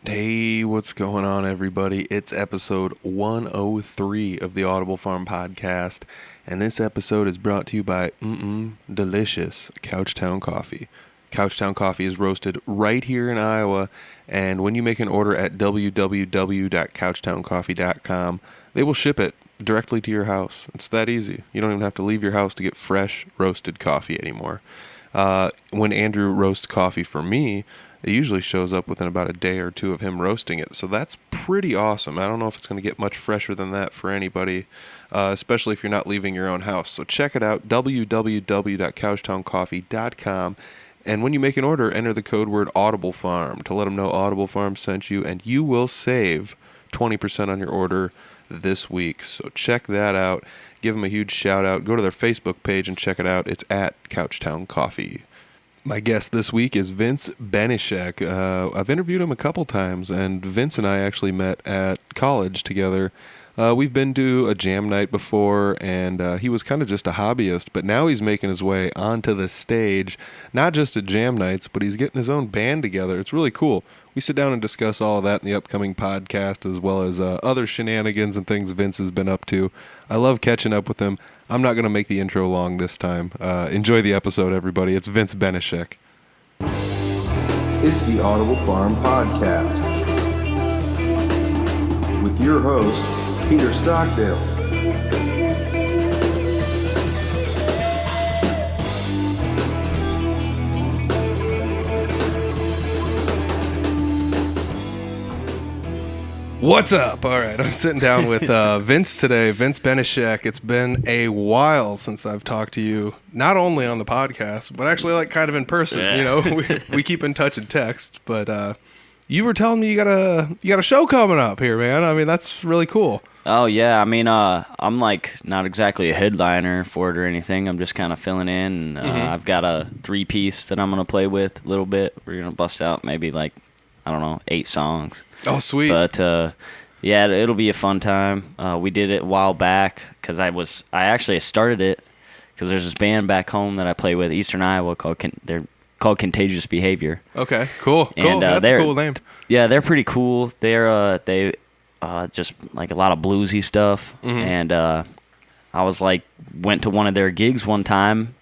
Hey, what's going on, everybody? It's episode 103 of the Audible Farm podcast, and this episode is brought to you by delicious Couchtown Coffee. Couchtown Coffee is roasted right here in Iowa, and when you make an order at www.couchtowncoffee.com, they will ship it directly to your house. It's that easy. You don't even have to leave your house to get fresh roasted coffee anymore. When Andrew roasts coffee for me, it usually shows up within about a day or two of him roasting it. So that's pretty awesome. I don't know if it's going to get much fresher than that for anybody, especially if you're not leaving your own house. So check it out, www.couchtowncoffee.com. And when you make an order, enter the code word Audible Farm to let them know Audible Farm sent you, and you will save 20% on your order this week. So check that out. Give them a huge shout out. Go to their Facebook page and check it out. It's at Couchtown Coffee. My guest this week is Vince Benyshek. I've interviewed him a couple times, and Vince and I actually met at college together. We've been to a jam night before, and he was kind of just a hobbyist, but now he's making his way onto the stage, not just at jam nights, but he's getting his own band together. It's really cool. We sit down and discuss all of that in the upcoming podcast, as well as other shenanigans and things Vince has been up to. I love catching up with him. I'm not going to make the intro long this time. Enjoy the episode, everybody. It's Vince Benyshek. It's the Audible Farm Podcast with your host, Peter Stockdale. What's up? All right, I'm sitting down with Vince today, Vince Benyshek. It's been a while since I've talked to you, not only on the podcast, but actually like kind of in person. Yeah. You know, we keep in touch in text, but you were telling me you got a show coming up here, man. I mean, that's really cool. Oh, yeah. I mean, I'm like not exactly a headliner for it or anything. I'm just kind of filling in. I've got a 3-piece that I'm going to play with a little bit. We're going to bust out maybe like, I don't know, 8 songs. Oh, sweet. But, yeah, it'll be a fun time. We did it a while back because I actually started it because there's this band back home that I play with, Eastern Iowa, they're called Contagious Behavior. Okay, cool. And, That's a cool name. Yeah, they're pretty cool. They just like a lot of bluesy stuff. And I was like, went to one of their gigs one time.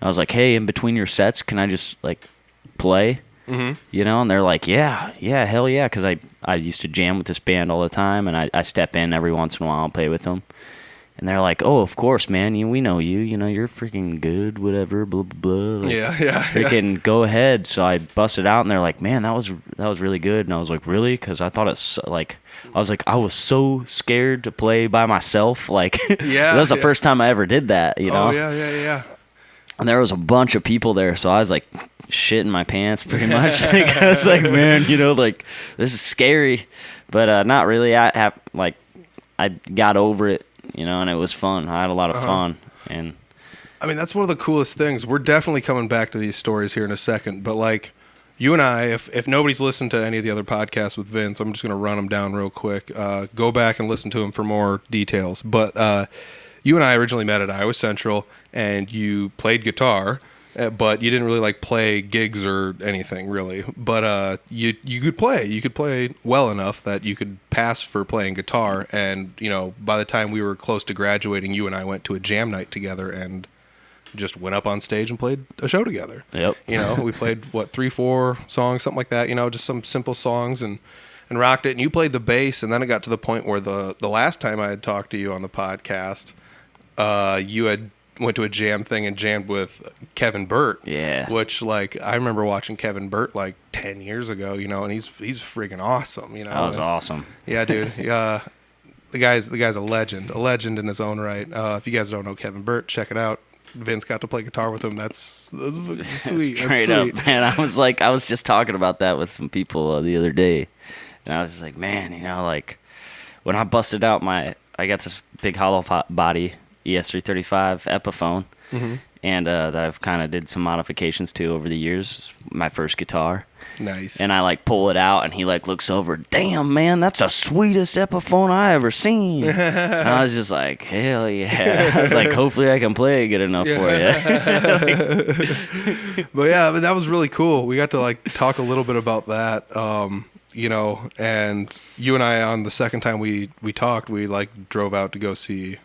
I was like, hey, in between your sets, can I just like play? You know, and they're like, yeah, hell yeah, because I used to jam with this band all the time, and I step in every once in a while and play with them. And they're like, oh, of course, man, we know you. You know, you're freaking good, whatever, blah, blah, blah. Like, Yeah. freaking go ahead. So I busted out, and they're like, man, that was really good. And I was like, really? Because I thought it's like, I was so scared to play by myself. Like, Yeah, that was the yeah. first time I ever did that, you know? Oh, yeah. And there was a bunch of people there, so I was like shitting my pants pretty much. Like, I was like, man, you know, like this is scary, but not really. I got over it, you know, and it was fun. I had a lot of fun, and I mean, that's one of the coolest things. We're definitely coming back to these stories here in a second, but like you and I, if nobody's listened to any of the other podcasts with Vince, I'm just going to run them down real quick. Go back and listen to them for more details. But you and I originally met at Iowa Central, and you played guitar, but you didn't really like play gigs or anything really. But you could play. You could play well enough that you could pass for playing guitar. And you know, by the time we were close to graduating, you and I went to a jam night together and just went up on stage and played a show together. Yep. You know, we played 3-4 songs, something like that. You know, just some simple songs and rocked it. And you played the bass, and then it got to the point where the last time I had talked to you on the podcast, you had went to a jam thing and jammed with Kevin Burt. Yeah. Which, like, I remember watching Kevin Burt like 10 years ago, you know, and he's freaking awesome, you know. that was awesome. Yeah, dude. Yeah. The guy's a legend in his own right. If you guys don't know Kevin Burt, check it out. Vince got to play guitar with him. That's sweet. Straight That's sweet. up, man. I was just talking about that with some people the other day, and I was just like, man, you know, like when I busted out I got this big hollow body ES335 Epiphone, and that I've kind of did some modifications to over the years. My first guitar. Nice. And I like pull it out, and he like looks over. Damn, man, that's the sweetest Epiphone I ever seen. And I was just like, hell yeah. I was like, hopefully I can play it good enough for you. But yeah, that was really cool. We got to like talk a little bit about that. and you and I on the second time we talked, we like drove out to go see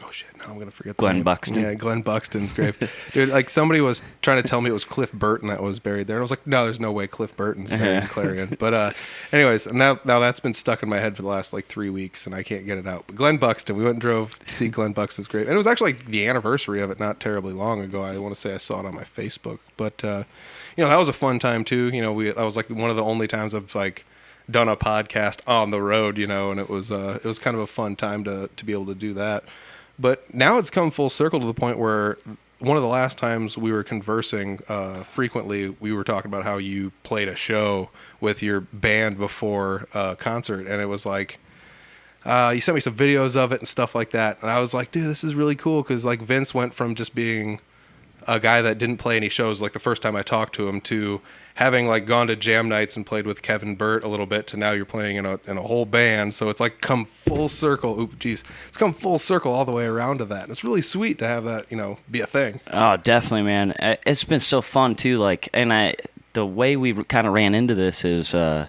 oh shit, now I'm gonna forget the Glenn name. Buxton. Yeah, Glenn Buxton's grave. Dude, like somebody was trying to tell me it was Cliff Burton that was buried there. And I was like, no, there's no way Cliff Burton's buried in Clarion. But anyways, and now that's been stuck in my head for the last like 3 weeks and I can't get it out. But Glenn Buxton, we went and drove to see Glenn Buxton's grave. And it was actually like the anniversary of it not terribly long ago. I want to say I saw it on my Facebook. But that was a fun time too. That was like one of the only times I've like done a podcast on the road, and it was kind of a fun time to be able to do that. But now it's come full circle to the point where one of the last times we were conversing frequently, we were talking about how you played a show with your band before a concert. And it was like, you sent me some videos of it and stuff like that. And I was like, dude, this is really cool. Because like Vince went from just being a guy that didn't play any shows like the first time I talked to him to having like gone to jam nights and played with Kevin Burt a little bit to now you're playing in a whole band. So it's like come full circle. It's come full circle all the way around to that. And it's really sweet to have that, be a thing. Oh, definitely, man. It's been so fun too. Like, and the way we kind of ran into this is, I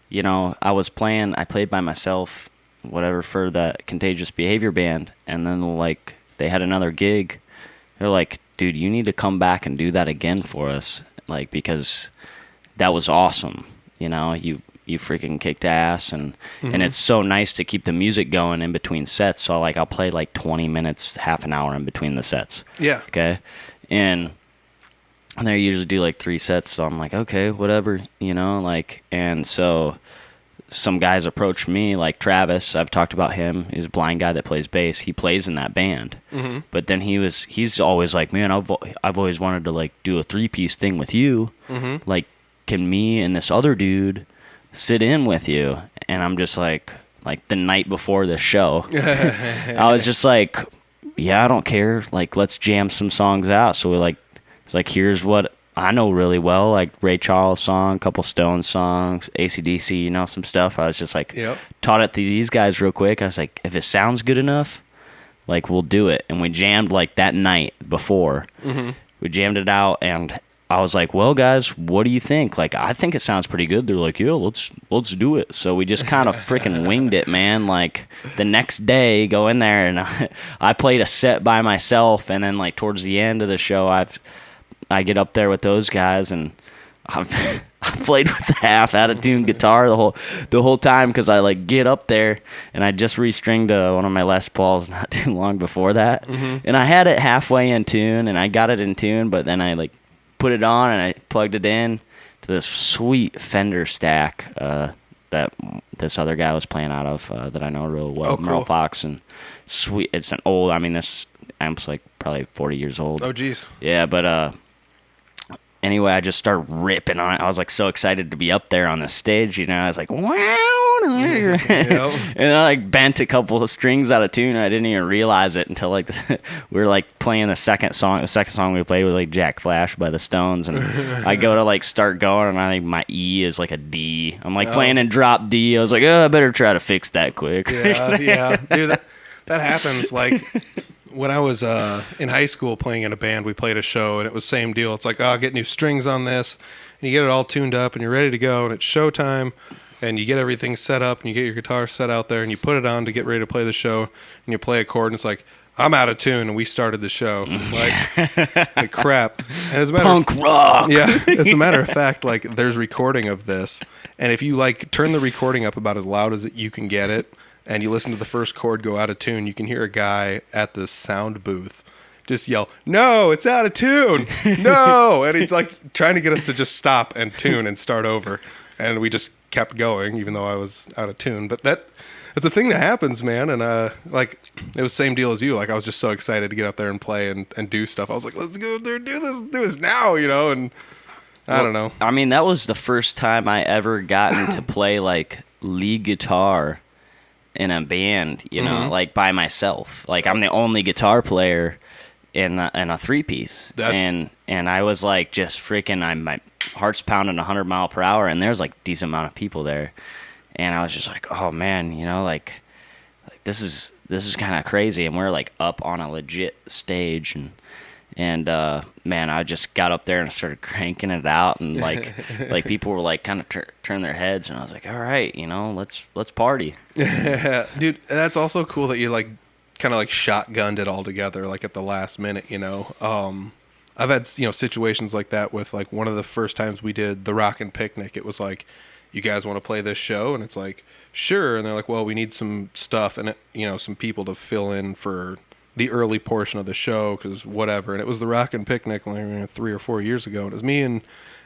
played by myself, whatever, for the Contagious Behavior band. And then like they had another gig. They're like, dude, you need to come back and do that again for us. Like, because that was awesome. You freaking kicked ass. And it's so nice to keep the music going in between sets. So like I'll play like 20 minutes, half an hour in between the sets. Yeah. Okay. And they usually do like 3 sets. So I'm like, okay, whatever, and so some guys approached me, like Travis. I've talked about him. He's a blind guy that plays bass. He plays in that band. Mm-hmm. But then he's always like, man, I've always wanted to like do a 3-piece thing with you. Mm-hmm. Like, can me and this other dude sit in with you? And I'm just like the night before the show, I was just like, yeah, I don't care. Like, let's jam some songs out. So it's like, here's what I know really well, like Ray Charles song, a couple Stones songs, AC/DC, some stuff. I was just like, taught it to these guys real quick. I was like, if it sounds good enough, like, we'll do it. And we jammed like that night before. Mm-hmm. We jammed it out, and I was like, well, guys, what do you think? Like, I think it sounds pretty good. They're like, yeah, let's do it. So we just kind of freaking winged it, man. Like, the next day, go in there, and I played a set by myself, and then like towards the end of the show, I get up there with those guys, and I played with the half out of tune guitar the whole time, because I like get up there and I just restringed one of my Les Pauls not too long before that, and I had it halfway in tune, and I got it in tune, but then I like put it on and I plugged it in to this sweet Fender stack that this other guy was playing out of that I know real well, cool. Merle Fox, and sweet. It's an old. I mean, this amp's like probably 40 years old. Oh, geez. Yeah, but anyway, I just started ripping on it. I was like so excited to be up there on the stage, I was like, wow. And I like bent a couple of strings out of tune. I didn't even realize it until like we were like playing the second song. The second song we played was like Jack Flash by the Stones, and I go to like start going, and I think my E is like a D. I'm like playing in drop D. I was like, I better try to fix that quick. Yeah, dude, that happens. Like, when I was in high school playing in a band, we played a show, and it was same deal. It's like, I'll get new strings on this, and you get it all tuned up, and you're ready to go, and it's showtime, and you get everything set up, and you get your guitar set out there, and you put it on to get ready to play the show, and you play a chord, and it's like, I'm out of tune, and we started the show. Like crap. And as a matter Punk rock. Yeah, as a matter of fact, like, there's recording of this, and if you like turn the recording up about as loud as you can get it, and you listen to the first chord go out of tune, you can hear a guy at the sound booth just yell, "No, it's out of tune! No!" And he's like trying to get us to just stop and tune and start over. And we just kept going, even though I was out of tune. But that's a thing that happens, man. And like, it was the same deal as you. Like, I was just so excited to get up there and play and do stuff. I was like, let's go up there and do this now, And I don't know. I mean, that was the first time I ever gotten to play like lead guitar in a band, like by myself. Like, I'm the only guitar player in a 3-piece. And I was like just freaking, my heart's pounding 100 mile per hour, and there's like decent amount of people there. And I was just like, oh man, like this is kind of crazy. And we're like up on a legit stage, And man, I just got up there and started cranking it out, and like people were like kind of turn their heads, and I was like, all right, let's party. Dude, that's also cool that you like kind of like shotgunned it all together like at the last minute. I've had situations like that with like one of the first times we did the Rockin' Picnic. It was like, you guys want to play this show? And it's like, sure. And they're like, well, we need some stuff and some people to fill in for the early portion of the show, because whatever. And it was the Rockin' Picnic like 3 or 4 years ago, and it was me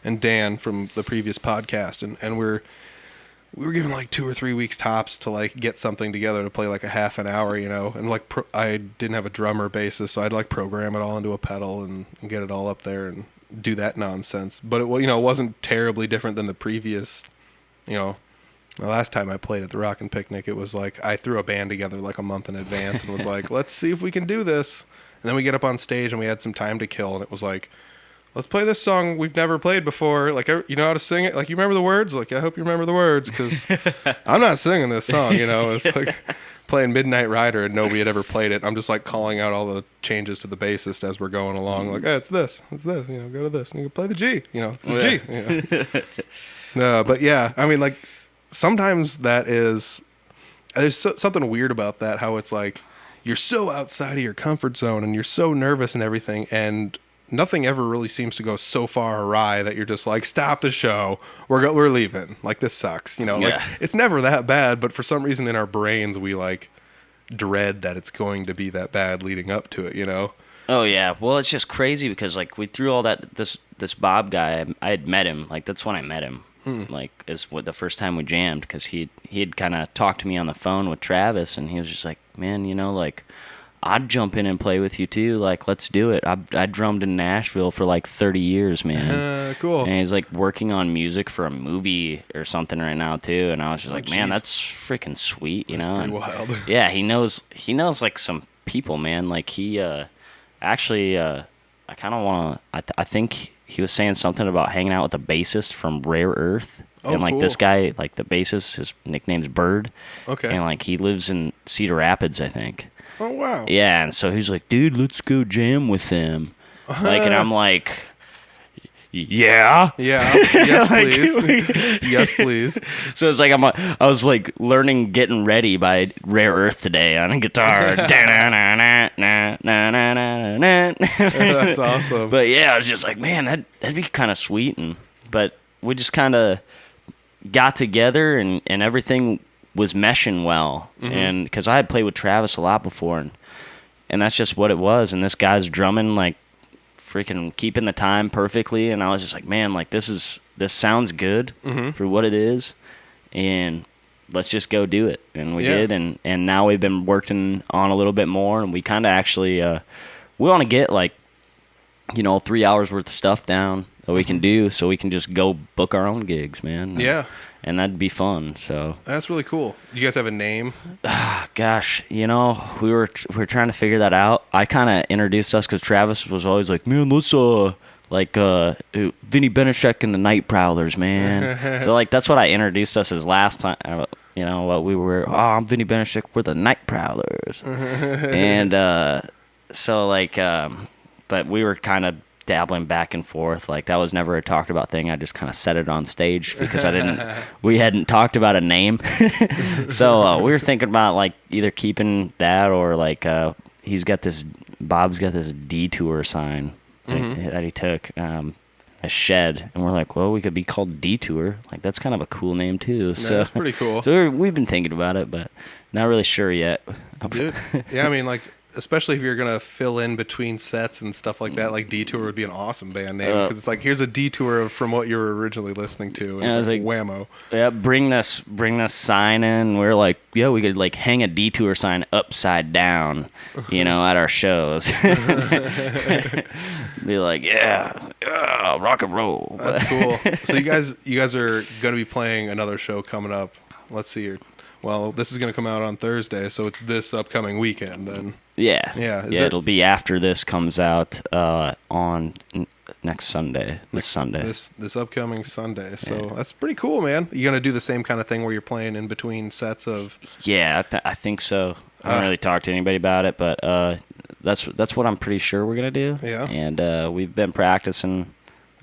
and Dan from the previous podcast, and we were given like 2 or 3 weeks tops to like get something together to play like a half an hour, and like I didn't have a drum or bassist, so I'd like program it all into a pedal and get it all up there and do that nonsense. But it wasn't terribly different than the previous, the last time I played at the Rockin' Picnic. It was like I threw a band together like a month in advance and was like, let's see if we can do this. And then we get up on stage and we had some time to kill, and it was like, let's play this song we've never played before. Like, you know how to sing it? Like, you remember the words? Like, I hope you remember the words, because I'm not singing this song, It's like playing Midnight Rider and nobody had ever played it. I'm just like calling out all the changes to the bassist as we're going along. Like, hey, it's this, go to this, and you can play the G, it's the G. But yeah, I mean, like, sometimes there's something weird about that, how it's like you're so outside of your comfort zone and you're so nervous and everything, and nothing ever really seems to go so far awry that you're just like, stop the show, we're leaving, like, this sucks, like, it's never that bad, but for some reason in our brains we like dread that it's going to be that bad leading up to it. Oh yeah, well, it's just crazy because like we threw all that, this Bob guy, I had met him, like that's when I met him. Like, is what the first time we jammed, because he had kind of talked to me on the phone with Travis, and he was just like, man, like, I'd jump in and play with you too. Like, let's do it. I drummed in Nashville for like 30 years, man. Cool. And he's like working on music for a movie or something right now too. And I was just like, man, that's freaking sweet, That's pretty wild. Yeah, he knows like some people, man. Like he actually, I kind of want to. I think he was saying something about hanging out with a bassist from Rare Earth. Oh, and like cool. this guy, like the bassist, his nickname's Bird. Okay. And like he lives in Cedar Rapids, I think. Oh wow. Yeah, and so he's like, dude, let's go jam with them. Like, and I'm like, yeah. Yes, please. Yes, please. So it's like I was like learning Getting Ready by Rare Earth today on a guitar. That's awesome. But yeah, I was just like, man, that'd be kind of sweet. But we just kind of got together and everything was meshing well. And because I had played with Travis a lot before, and that's just what it was. And this guy's drumming like freaking keeping the time perfectly, and I was just like, man, like this sounds good for what it is, and let's just go do it. And we did, and now we've been working on a little bit more, and we kind of actually we want to get like 3 hours worth of stuff down that we can do, so we can just go book our own gigs, man. And that'd be fun. So that's really cool. Do you guys have a name? Gosh, we were trying to figure that out. I kind of introduced us because Travis was always like, man, let's Vinnie Benyshek and the Night Prowlers, man. So like that's what I introduced us as last time. What we were. Oh, I'm Vinnie Benyshek. We're the Night Prowlers. And so like, but we were kind of dabbling back and forth. Like that was never a talked about thing. I just kind of said it on stage because we hadn't talked about a name. So we were thinking about like either keeping that or like Bob's got this detour sign that he took, a shed, and we're like, well, we could be called Detour. Like that's kind of a cool name too. So that's pretty cool. So we've been thinking about it, but not really sure yet. Dude, yeah, I mean like, especially if you're going to fill in between sets and stuff like that, like Detour would be an awesome band name, because it's like, here's a detour from what you were originally listening to. And it's like whammo. Yeah, bring this sign in. We're like, yeah, we could like hang a Detour sign upside down, at our shows. Be like, yeah, rock and roll. That's cool. So you guys are going to be playing another show coming up. Let's see here. Well, this is going to come out on Thursday, so it's this upcoming weekend then. Yeah. It'll be after this comes out on next Sunday. Sunday. This upcoming Sunday. So that's pretty cool, man. You gonna do the same kind of thing where you're playing in between sets of? Yeah, I think so. I haven't really talked to anybody about it, but that's what I'm pretty sure we're gonna do. Yeah. And we've been practicing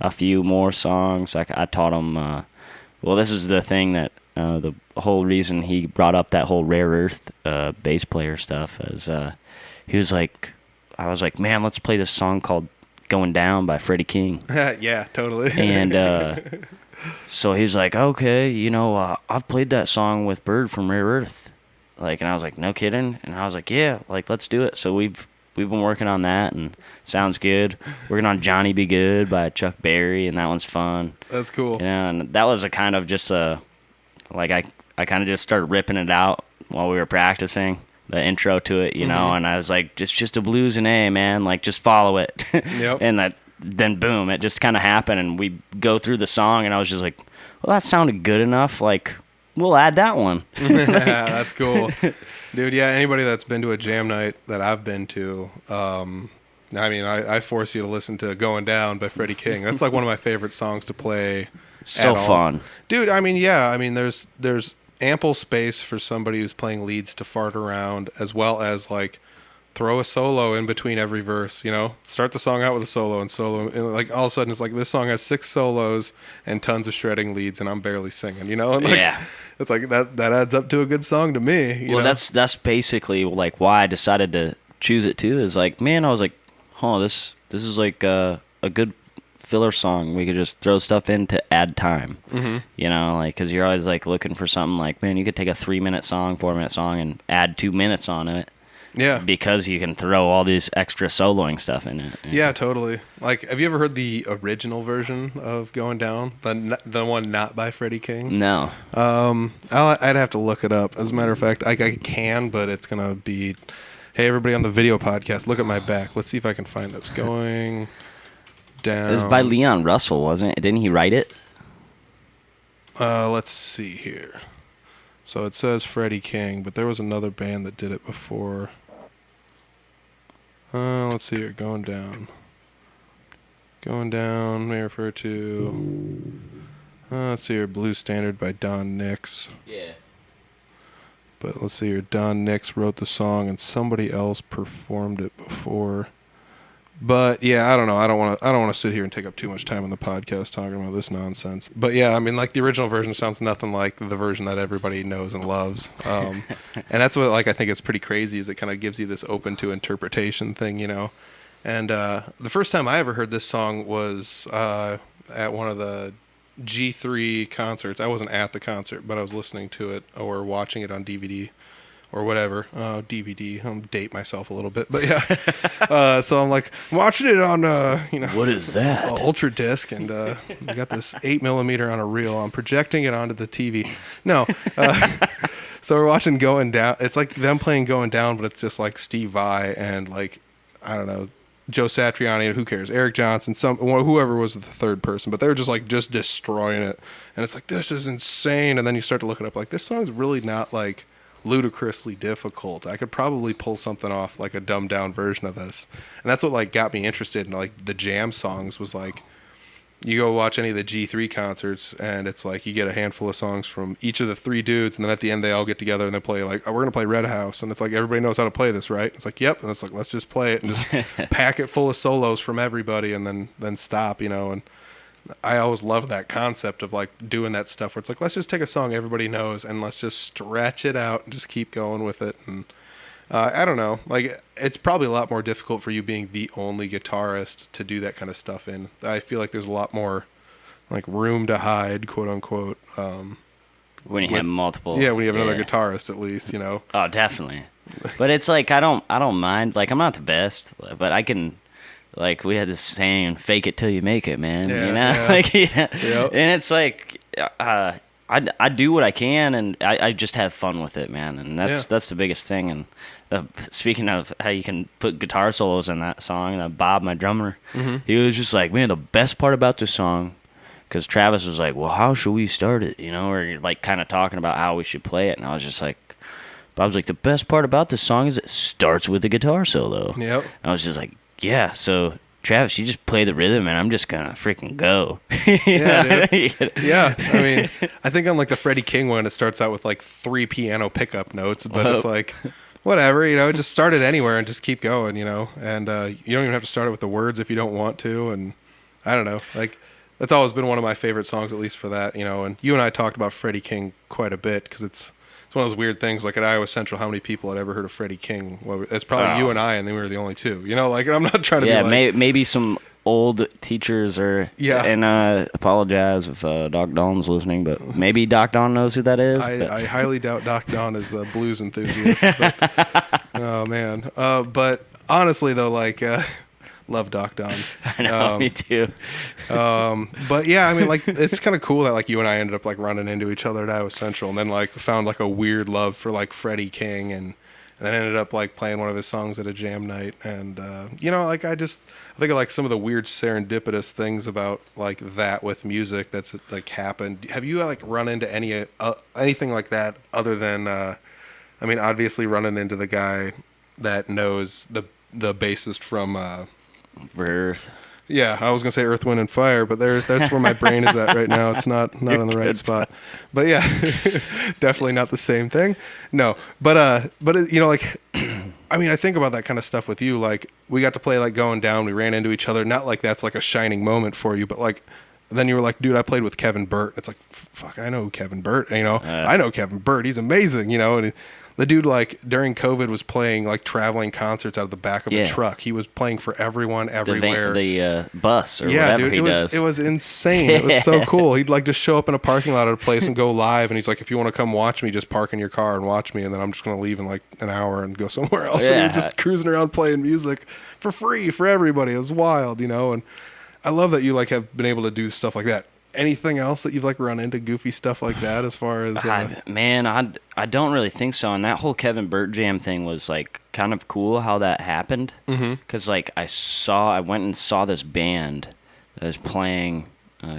a few more songs. Like I taught him. Well, this is the thing that the whole reason he brought up that whole Rare Earth bass player stuff is he was like, I was like, man, let's play this song called "Going Down" by Freddie King. Yeah, totally. And so he's like, okay, I've played that song with Bird from Rare Earth. Like, and I was like, no kidding. And I was like, yeah, like, let's do it. So we've been working on that, and sounds good. Working on Johnny Be Good by Chuck Berry, and that one's fun. That's cool. And that was a kind of just like I kind of just started ripping it out while we were practicing the intro to it, and I was like, it's just a blues and A, man, like just follow it. Yep. And then boom, it just kind of happened, and we go through the song, and I was just like, well, that sounded good enough, like we'll add that one. Yeah, that's cool. Dude, yeah, anybody that's been to a jam night that I've been to, I force you to listen to Going Down by Freddie King. That's like one of my favorite songs to play. So fun. Dude, there's ample space for somebody who's playing leads to fart around, as well as like throw a solo in between every verse, Start the song out with a solo, and like all of a sudden it's like this song has 6 solos and tons of shredding leads, and I'm barely singing, And like, yeah. It's like that adds up to a good song to me. You know? That's basically like why I decided to choose it too. Is like, man, I was like, this is like a good filler song. We could just throw stuff in to add time. Like, because you're always like looking for something like, man, you could take a 3-minute song, 4-minute song, and add 2 minutes on it. Yeah. Because you can throw all these extra soloing stuff in it. Yeah, totally. Like, have you ever heard the original version of Going Down? The one not by Freddie King? No. I'd have to look it up. As a matter of fact, I can, but it's going to be, hey, everybody on the video podcast, look at my back. Let's see if I can find this. Going Down. It was by Leon Russell, wasn't it? Didn't he write it? Let's see here. So it says Freddie King, but there was another band that did it before. Let's see here. Going Down. Going Down may refer to... let's see here. Blues Standard by Don Nix. Yeah. But let's see here. Don Nix wrote the song, and somebody else performed it before. But yeah, I don't know. I don't want to sit here and take up too much time on the podcast talking about this nonsense. But yeah, I mean, like the original version sounds nothing like the version that everybody knows and loves. And that's what I think is pretty crazy, is it kind of gives you this open to interpretation thing, And the first time I ever heard this song was at one of the G3 concerts. I wasn't at the concert, but I was listening to it or watching it on DVD. Or whatever, DVD. I'm date myself a little bit, but yeah. So I'm like watching it on, What is that? Ultra disc, and I got this 8mm on a reel. I'm projecting it onto the TV. No, so we're watching Going Down. It's like them playing Going Down, but it's just like Steve Vai and like I don't know, Joe Satriani, who cares? Eric Johnson, whoever was the third person, but they were just destroying it, and it's like this is insane. And then you start to look it up, like this song's really not like ludicrously difficult. I could probably pull something off like a dumbed down version of this. And that's what like got me interested in like the jam songs, was like you go watch any of the G3 concerts and it's like you get a handful of songs from each of the 3 dudes, and then at the end they all get together and they play like, oh, we're gonna play Red House, and it's like everybody knows how to play this, right? It's like, yep. And it's like, let's just play it and just pack it full of solos from everybody and then stop, And I always love that concept of like doing that stuff where it's like, let's just take a song everybody knows and let's just stretch it out and just keep going with it. And I don't know, like it's probably a lot more difficult for you being the only guitarist to do that kind of stuff in. I feel like there's a lot more like room to hide, quote unquote. When you have multiple. Yeah, when you have another guitarist at least, Oh, definitely. But it's like I don't mind. Like I'm not the best, but I can. Like we had this saying, "Fake it till you make it," man. Yeah. Like Yep. And it's like I do what I can, and I just have fun with it, man. And that's the biggest thing. And speaking of how you can put guitar solos in that song, Bob, my drummer, he was just like, man, the best part about this song, because Travis was like, well, how should we start it? Or like kind of talking about how we should play it, and I was just like, Bob's like, the best part about this song is it starts with a guitar solo. Yep. And I was just like, yeah, so Travis, you just play the rhythm and I'm just gonna freaking go. Yeah, dude. Yeah, I mean, I think on like the Freddie King one, it starts out with like 3 piano pickup notes, but it's like whatever, just start it anywhere and just keep going, and you don't even have to start it with the words if you don't want to. And I don't know, like that's always been one of my favorite songs, at least for that, and you and I talked about Freddie King quite a bit because it's one of those weird things. Like at Iowa Central, how many people had ever heard of Freddie King? Well, it's probably you and I, and then we were the only two. Like I'm not trying to be like, maybe some old teachers and apologize if Doc Don's listening, but maybe Doc Don knows who that is. I highly doubt Doc Don is a blues enthusiast. But, oh man, but honestly though, like. Love Doc Don. I know, me too. But yeah, I mean, like it's kind of cool that like you and I ended up like running into each other at Iowa Central, and then like found like a weird love for like Freddie King, and then ended up like playing one of his songs at a jam night, and like I think of like some of the weird serendipitous things about like that with music that's like happened. Have you like run into anything like that other than I mean, obviously running into the guy that knows the bassist from Earth. Yeah, I was gonna say Earth, Wind, and Fire, but that's where my brain is at right now. It's not in the right spot. But yeah, definitely not the same thing. No, but like, I mean, I think about that kind of stuff with you. Like, we got to play like Going Down. We ran into each other. Not like that's like a shining moment for you, but like, then you were like, dude, I played with Kevin Burt. It's like, fuck, I know Kevin Burt. I know Kevin Burt. He's amazing. And the dude, like, during COVID was playing, like, traveling concerts out of the back of a truck. He was playing for everyone, everywhere. The bus or whatever he does. It was insane. It was so cool. He'd, like, just show up in a parking lot at a place and go live. And he's like, if you want to come watch me, just park in your car and watch me. And then I'm just going to leave in, like, an hour and go somewhere else. Yeah. And he was just cruising around playing music for free for everybody. It was wild, And I love that you, like, have been able to do stuff like that. Anything else that you've like run into goofy stuff like that as far as I don't really think so. And that whole Kevin Burt jam thing was like kind of cool how that happened, because like I went and saw this band that was playing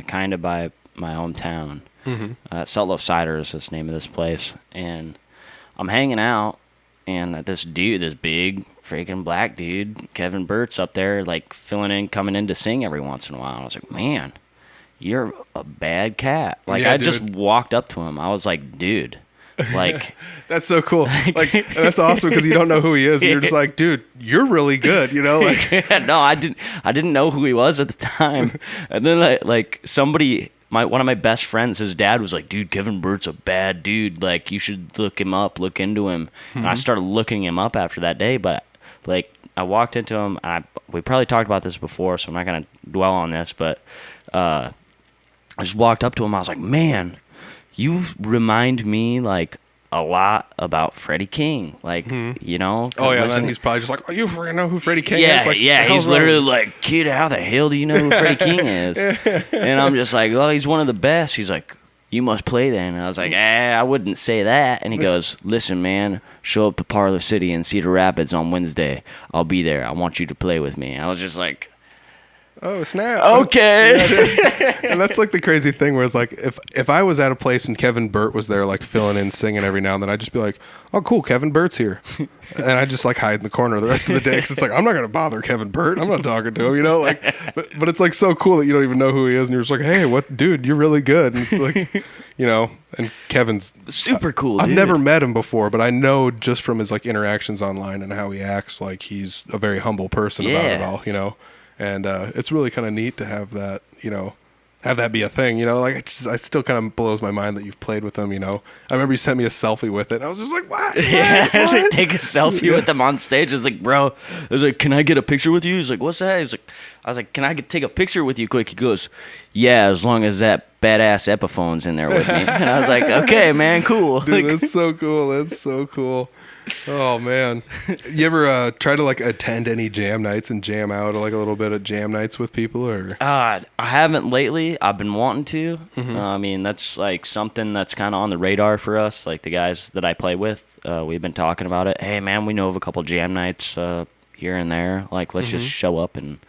kind of by my hometown. Salt Loaf Cider is the name of this place, and I'm hanging out, and this big freaking black dude, Kevin Burt's up there like coming in to sing every once in a while. I was like, man, you're a bad cat. Like, yeah, I dude. just walked up to him. I was like, dude, like... That's so cool. Like, that's awesome because you don't know who he is. And you're just like, dude, you're really good, Like, no, I didn't know who he was at the time. And then, like somebody... one of my best friends, his dad was like, dude, Kevin Burt's a bad dude. Like, you should look him up, look into him. And I started looking him up after that day. But, like, I walked into him, and we probably talked about this before, so I'm not going to dwell on this, but... I just walked up to him. I was like, man, you remind me like a lot about Freddie King. Like, Oh yeah, and then he's probably just like, oh, you freaking know who Freddie King is? Like, he's literally like, kid, how the hell do you know who Freddie King is? And I'm just like, well, he's one of the best. He's like, you must play then. And I was like, I wouldn't say that. And he goes, listen, man, show up to Parlor City in Cedar Rapids on Wednesday. I'll be there. I want you to play with me. I was just like, oh snap! Okay. Yeah, and that's like the crazy thing where it's like if I was at a place and Kevin Burt was there like filling in singing every now and then, I'd just be like, oh cool, Kevin Burt's here, and I just like hide in the corner the rest of the day because it's like I'm not gonna bother Kevin Burt. I'm not talking to him, like. But it's like so cool that you don't even know who he is, and you're just like, hey, what, dude? You're really good. And it's like, and Kevin's super cool. I've dude. never met him before, but I know just from his like interactions online and how he acts, like he's a very humble person about it all, And it's really kind of neat to have that, have that be a thing, Like it still kind of blows my mind that you've played with him, I remember you sent me a selfie with it, and I was just like, what? Yeah, I was like, take a selfie with him on stage. I was like, bro, I was like, can I get a picture with you? He's like, what's that? I was like, can I take a picture with you quick? He goes, yeah, as long as that badass Epiphone's in there with me. And I was like, okay, man, cool. Dude, that's so cool. That's so cool. Oh man, you ever try to like attend any jam nights and jam out like a little bit at jam nights with people, or? I haven't lately. I've been wanting to. I mean, that's like something that's kind of on the radar for us. Like the guys that I play with, we've been talking about it. Hey man, we know of a couple jam nights here and there. Like let's just show up and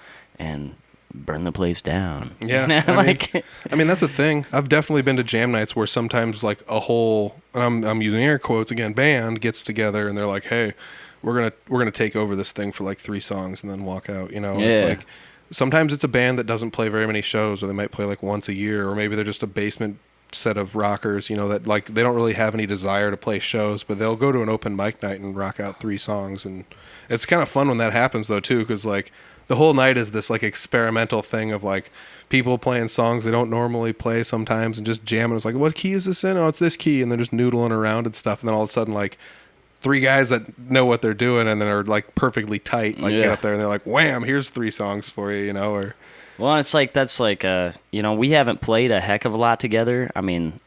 burn the place down. Yeah, I mean that's a thing. I've definitely been to jam nights where sometimes like a whole, and I'm using air quotes again, band gets together and they're like, hey, we're gonna take over this thing for like 3 songs and then walk out. It's like sometimes it's a band that doesn't play very many shows, or they might play like once a year, or maybe they're just a basement set of rockers, you know, that like they don't really have any desire to play shows, but they'll go to an open mic night and rock out 3 songs. And it's kind of fun when that happens though too, because like the whole night is this like experimental thing of like people playing songs they don't normally play sometimes and just jamming. It's like, what key is this in? Oh, it's this key. And they're just noodling around and stuff. And then all of a sudden, like 3 guys that know what they're doing and then are like perfectly tight, like get up there and they're like, wham, here's 3 songs for you, you know, or... Well, it's like, that's like, you know, we haven't played a heck of a lot together. I mean,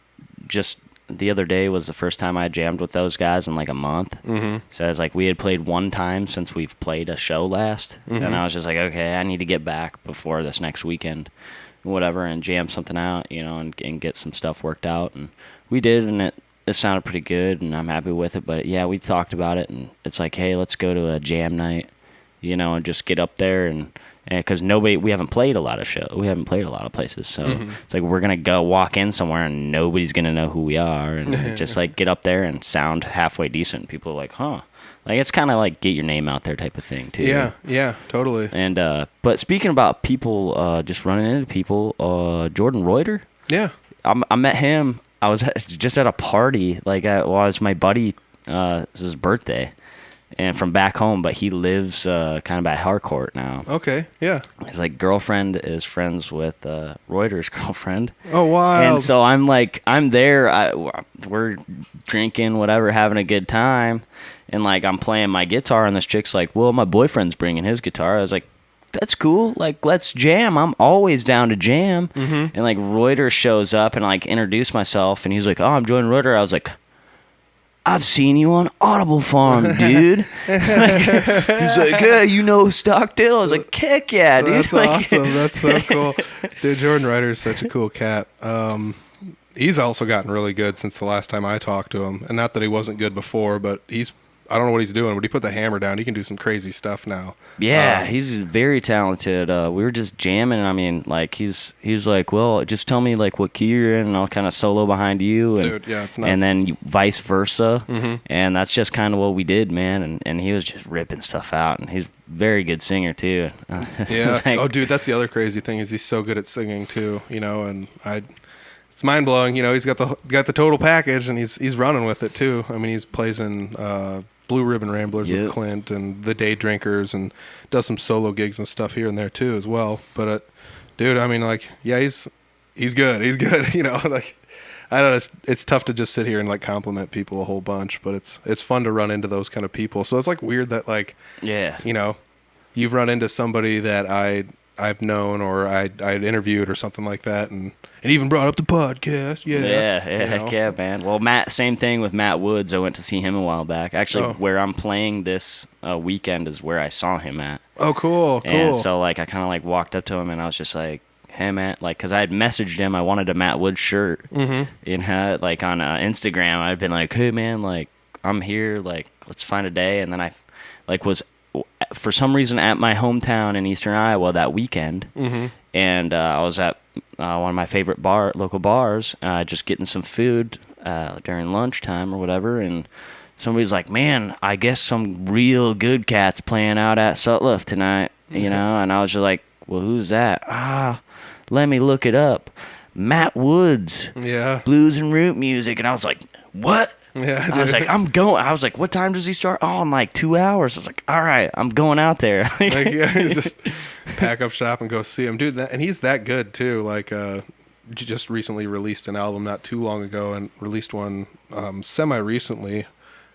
just the other day was the first time I jammed with those guys in like a month. Mm-hmm. So it's like we had played 1 time since we've played a show last. Mm-hmm. And I was just like, okay, I need to get back before this next weekend, whatever, and jam something out, you know, and get some stuff worked out. And we did, and it sounded pretty good, and I'm happy with it. But yeah, we've talked about it, and it's like, hey, let's go to a jam night, you know, and just get up there and because we haven't played a lot of places, so it's like we're gonna go walk in somewhere and nobody's gonna know who we are, and just like get up there and sound halfway decent. People are like, huh, like it's kind of like get your name out there type of thing too. Yeah, totally. And but speaking about people, just running into people, Jordan Reuter. Yeah, I met him. I was just at a party, like it was my buddy, it's his birthday. And from back home, but he lives kind of by Harcourt now. Okay, yeah. His like girlfriend is friends with Reuter's girlfriend. Oh, wow. And so I'm there. We're drinking, whatever, having a good time, and like I'm playing my guitar, and this chick's like, "Well, my boyfriend's bringing his guitar." I was like, "That's cool. Like, let's jam. I'm always down to jam." Mm-hmm. And like Reuter shows up, and like introduced myself, and he's like, "Oh, I'm Jordan Reuter." I was like, I've seen you on Audible Farm, dude. Like, he's like, yeah, you know Stockdale? I was like, heck yeah, dude. That's like, awesome. That's so cool. Dude, Jordan Reuter is such a cool cat. He's also gotten really good since the last time I talked to him. And not that he wasn't good before, but I don't know what he's doing, but he put the hammer down. He can do some crazy stuff now. Yeah, he's very talented. We were just jamming. I mean, like he's like, well, just tell me like what key you're in, and I'll kind of solo behind you. And, dude, yeah, it's nuts. And then vice versa. Mm-hmm. And that's just kind of what we did, man. And he was just ripping stuff out. And he's a very good singer too. Yeah. Like, oh, dude, that's the other crazy thing is he's so good at singing too. You know, and it's mind blowing. You know, he's got the total package, and he's running with it too. I mean, he's plays in Blue Ribbon Ramblers with Clint and the Day Drinkers, and does some solo gigs and stuff here and there too as well. But dude, I mean, like, yeah, he's good. He's good. You know, like, I don't know. It's tough to just sit here and like compliment people a whole bunch, but it's fun to run into those kind of people. So it's like weird that like, you know, you've run into somebody that I've known or I'd interviewed or something like that, and even brought up the podcast. Yeah, heck yeah, man. Well, Matt, same thing with Matt Woods. I went to see him a while back. Actually, where I'm playing this weekend is where I saw him at. Oh, cool. And so, like, I kind of, like, walked up to him, and I was just like, hey, Matt, like, because I had messaged him. I wanted a Matt Woods shirt. Mm-hmm. And, like, on Instagram, I'd been like, hey, man, like, I'm here. Like, let's find a day. And then I, like, was, for some reason, at my hometown in eastern Iowa that weekend. Mm-hmm. And I was at one of my favorite local bars, just getting some food during lunchtime or whatever, and somebody's like, man, I guess some real good cats playing out at Sutliff tonight, you know? And I was just like, well, who's that? Let me look it up. Matt Woods. Yeah. Blues and root music. And I was like, what? Yeah, dude. I was like, I'm going. I was like, what time does he start? Oh, in like 2 hours. I was like, all right, I'm going out there. Like, yeah, just pack up shop and go see him, dude. And he's that good too. Like, just recently released an album not too long ago, and released one semi recently.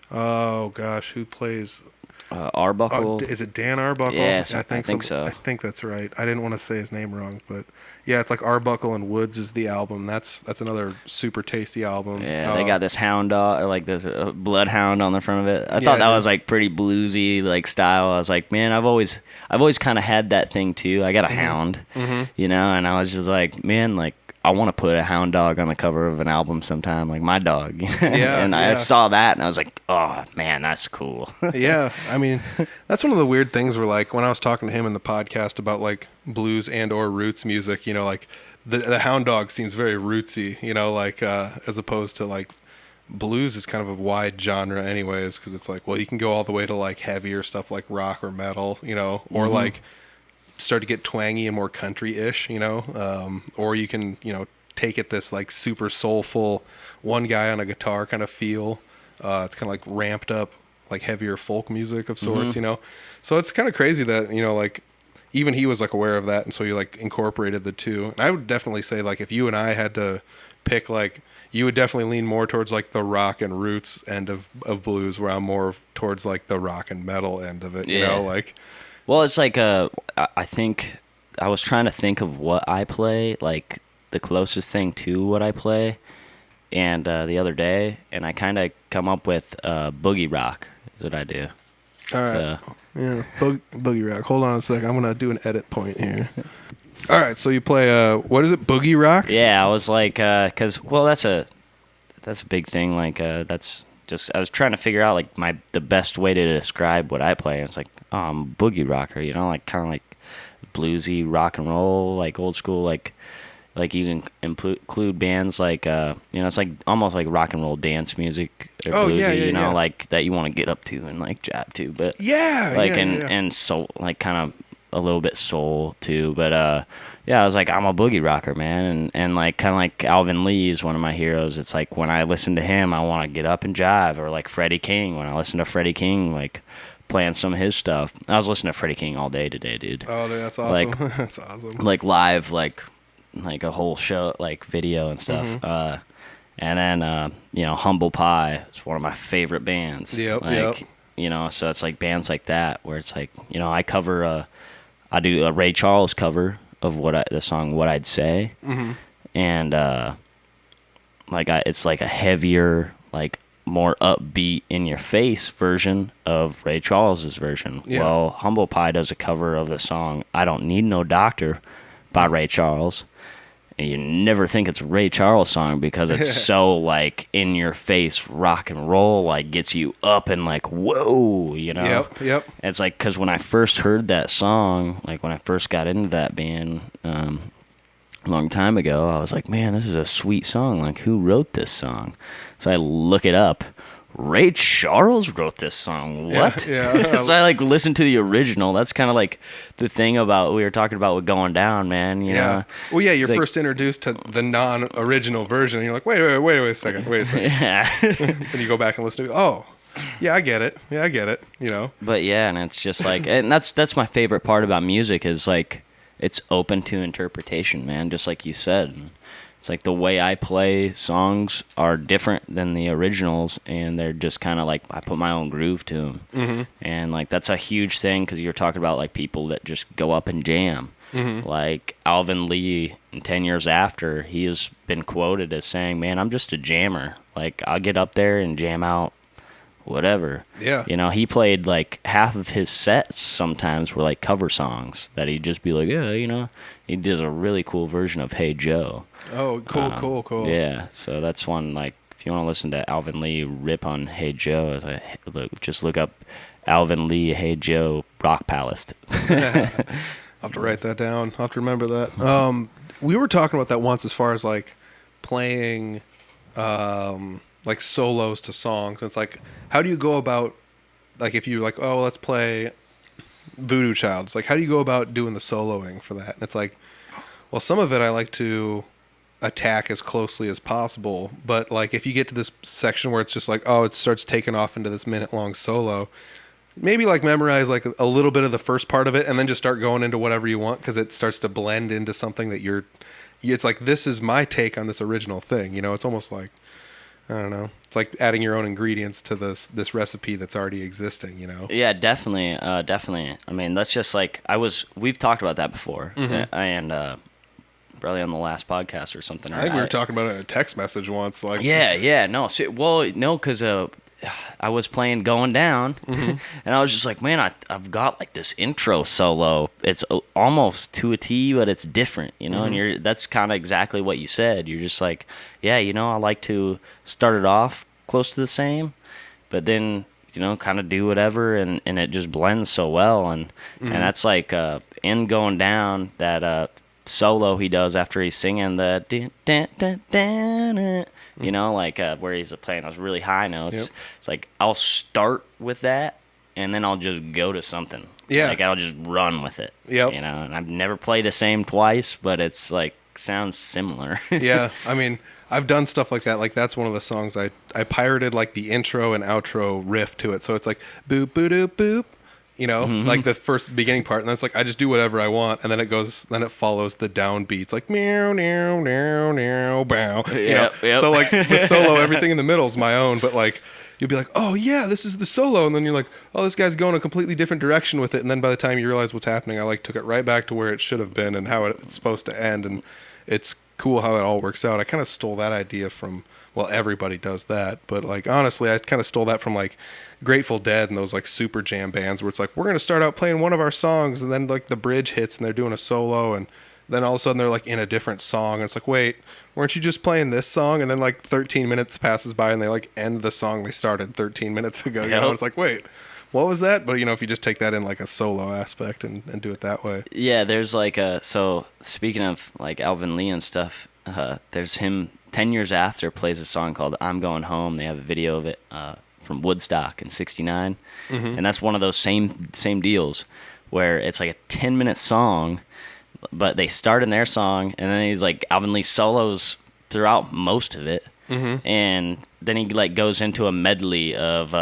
Oh gosh, who plays? Arbuckle. Is it Dan Arbuckle? Yes, I think so. I think that's right. I didn't want to say his name wrong, but yeah, it's like Arbuckle and Woods is the album. That's another super tasty album. Yeah, they got this hound dog, or like this bloodhound on the front of it. I thought that was like pretty bluesy like style. I was like, man, I've always kind of had that thing too. I got a hound, you know, and I was just like, man, like, I want to put a hound dog on the cover of an album sometime, like my dog. And I saw that, and I was like, oh, man, that's cool. Yeah, I mean, that's one of the weird things where, like, when I was talking to him in the podcast about, like, blues and or roots music, you know, like, the hound dog seems very rootsy, you know, like, as opposed to, like, blues is kind of a wide genre anyways, because it's like, well, you can go all the way to, like, heavier stuff like rock or metal, you know, or, like, start to get twangy and more country-ish, you know, or you can, you know, take it this like super soulful, one guy on a guitar kind of feel. It's kind of like ramped up, like heavier folk music of sorts, you know? So it's kind of crazy that, you know, like even he was like aware of that. And so you like incorporated the two. And I would definitely say like if you and I had to pick, like you would definitely lean more towards like the rock and roots end of blues, where I'm more towards like the rock and metal end of it, you know, like. Well, it's like I think I was trying to think of what I play, like the closest thing to what I play, and the other day, and I kind of come up with boogie rock is what I do. All right. So, yeah, boogie rock. Hold on a sec. I'm gonna do an edit point here. All right, so you play what is it? Boogie rock? yeah, I was like, cause that's a big thing. Like that's just I was trying to figure out like the best way to describe what I play. It's like, oh, I'm a boogie rocker, you know, like kind of like bluesy rock and roll, like old school, like you can include bands like you know, it's like almost like rock and roll dance music or bluesy, you know, like that you want to get up to and like jab to, but and soul, like kind of a little bit soul too, but yeah, I was like, I'm a boogie rocker, man, and like kind of like Alvin Lee is one of my heroes. It's like when I listen to him, I want to get up and jive, or like Freddie King. When I listen to Freddie King, like playing some of his stuff, I was listening to Freddie King all day today, dude. Oh, dude, that's awesome. Like, that's awesome. Like live, like a whole show, like video and stuff. And then you know, Humble Pie is one of my favorite bands. Yep. You know, so it's like bands like that where it's like, you know, I do a Ray Charles cover of the song What I'd Say, and it's like a heavier, like more upbeat, in your face version of Ray Charles's version. Yeah. Well, Humble Pie does a cover of the song I Don't Need No Doctor by Ray Charles. And you never think it's a Ray Charles song because it's so like in your face rock and roll, like gets you up and like, whoa, you know? Yep. And it's like, because when I first heard that song, like when I first got into that band a long time ago, I was like, man, this is a sweet song. Like, who wrote this song? So I look it up. Ray Charles wrote this song. What? Yeah. So I like listened to the original. That's kind of like the thing about we were talking about with Going Down, man. You know? Well, yeah, you're like, first introduced to the non-original version, and you're like, wait a second. Yeah. Then you go back and listen to it. Oh, yeah, I get it. You know. But yeah, and it's just like, and that's my favorite part about music is like it's open to interpretation, man. Just like you said. It's like the way I play songs are different than the originals, and they're just kind of like I put my own groove to them. And like that's a huge thing because you're talking about like people that just go up and jam. Like Alvin Lee, 10 years after, he has been quoted as saying, "Man, I'm just a jammer. Like I'll get up there and jam out whatever." Yeah. You know, he played like half of his sets sometimes were like cover songs that he'd just be like, yeah, you know, he does a really cool version of Hey Joe. Oh, cool. Yeah, so that's one, like, if you want to listen to Alvin Lee rip on Hey Joe, just look up Alvin Lee Hey Joe Rock Palace. I'll have to write that down. I'll have to remember that. We were talking about that once as far as, like, playing, like, solos to songs. It's like, how do you go about, like, if you, like, oh, let's play Voodoo Child. It's like, how do you go about doing the soloing for that? And it's like, well, some of it I like to attack as closely as possible, but like if you get to this section where it's just like, oh, it starts taking off into this minute-long solo, maybe like memorize like a little bit of the first part of it and then just start going into whatever you want, because it starts to blend into something that it's like, this is my take on this original thing, you know? It's almost like, I don't know, it's like adding your own ingredients to this recipe that's already existing, you know? Yeah, definitely. I mean, that's just like we've talked about that before, and probably on the last podcast or something. I think we were talking about it in a text message once. Like, no. Because I was playing Going Down, and I was just like, man, I've got like this intro solo. It's almost to a T, but it's different, you know. And that's kind of exactly what you said. You're just like, yeah, you know, I like to start it off close to the same, but then, you know, kind of do whatever, and it just blends so well, and that's like in Going Down, that solo he does after he's singing the you know, like where he's playing those really high notes. Yep. It's like I'll start with that and then I'll just go to something. Yeah, like I'll just run with it. Yep. You know, and I've never played the same twice, but it's like sounds similar. Yeah, I mean, I've done stuff like that. Like that's one of the songs I pirated like the intro and outro riff to it. So it's like boop boop doop boop, like the first beginning part, and then it's like I just do whatever I want, and then it follows the down beats like meow meow meow meow bow. Yep. So like the solo, everything in the middle is my own, but like you'll be like, oh yeah, this is the solo, and then you're like, oh, this guy's going a completely different direction with it, and then by the time you realize what's happening, I like took it right back to where it should have been and how it's supposed to end, and it's cool how it all works out. I kind of stole that idea from, well, everybody does that, but like honestly, I kind of stole that from like Grateful Dead and those like super jam bands where it's like we're gonna start out playing one of our songs, and then like the bridge hits and they're doing a solo, and then all of a sudden they're like in a different song, and it's like, wait, weren't you just playing this song? And then like 13 minutes passes by and they like end the song they started 13 minutes ago. It's like, wait, what was that? But if you just take that in like a solo aspect and do it that way. Yeah, there's like so speaking of like Alvin Lee and stuff, there's him 10 years after plays a song called I'm Going Home. They have a video of it from Woodstock in 69. And that's one of those same deals where it's like a 10-minute song, but they start in their song, and then he's like Alvin Lee solos throughout most of it, and then he like goes into a medley of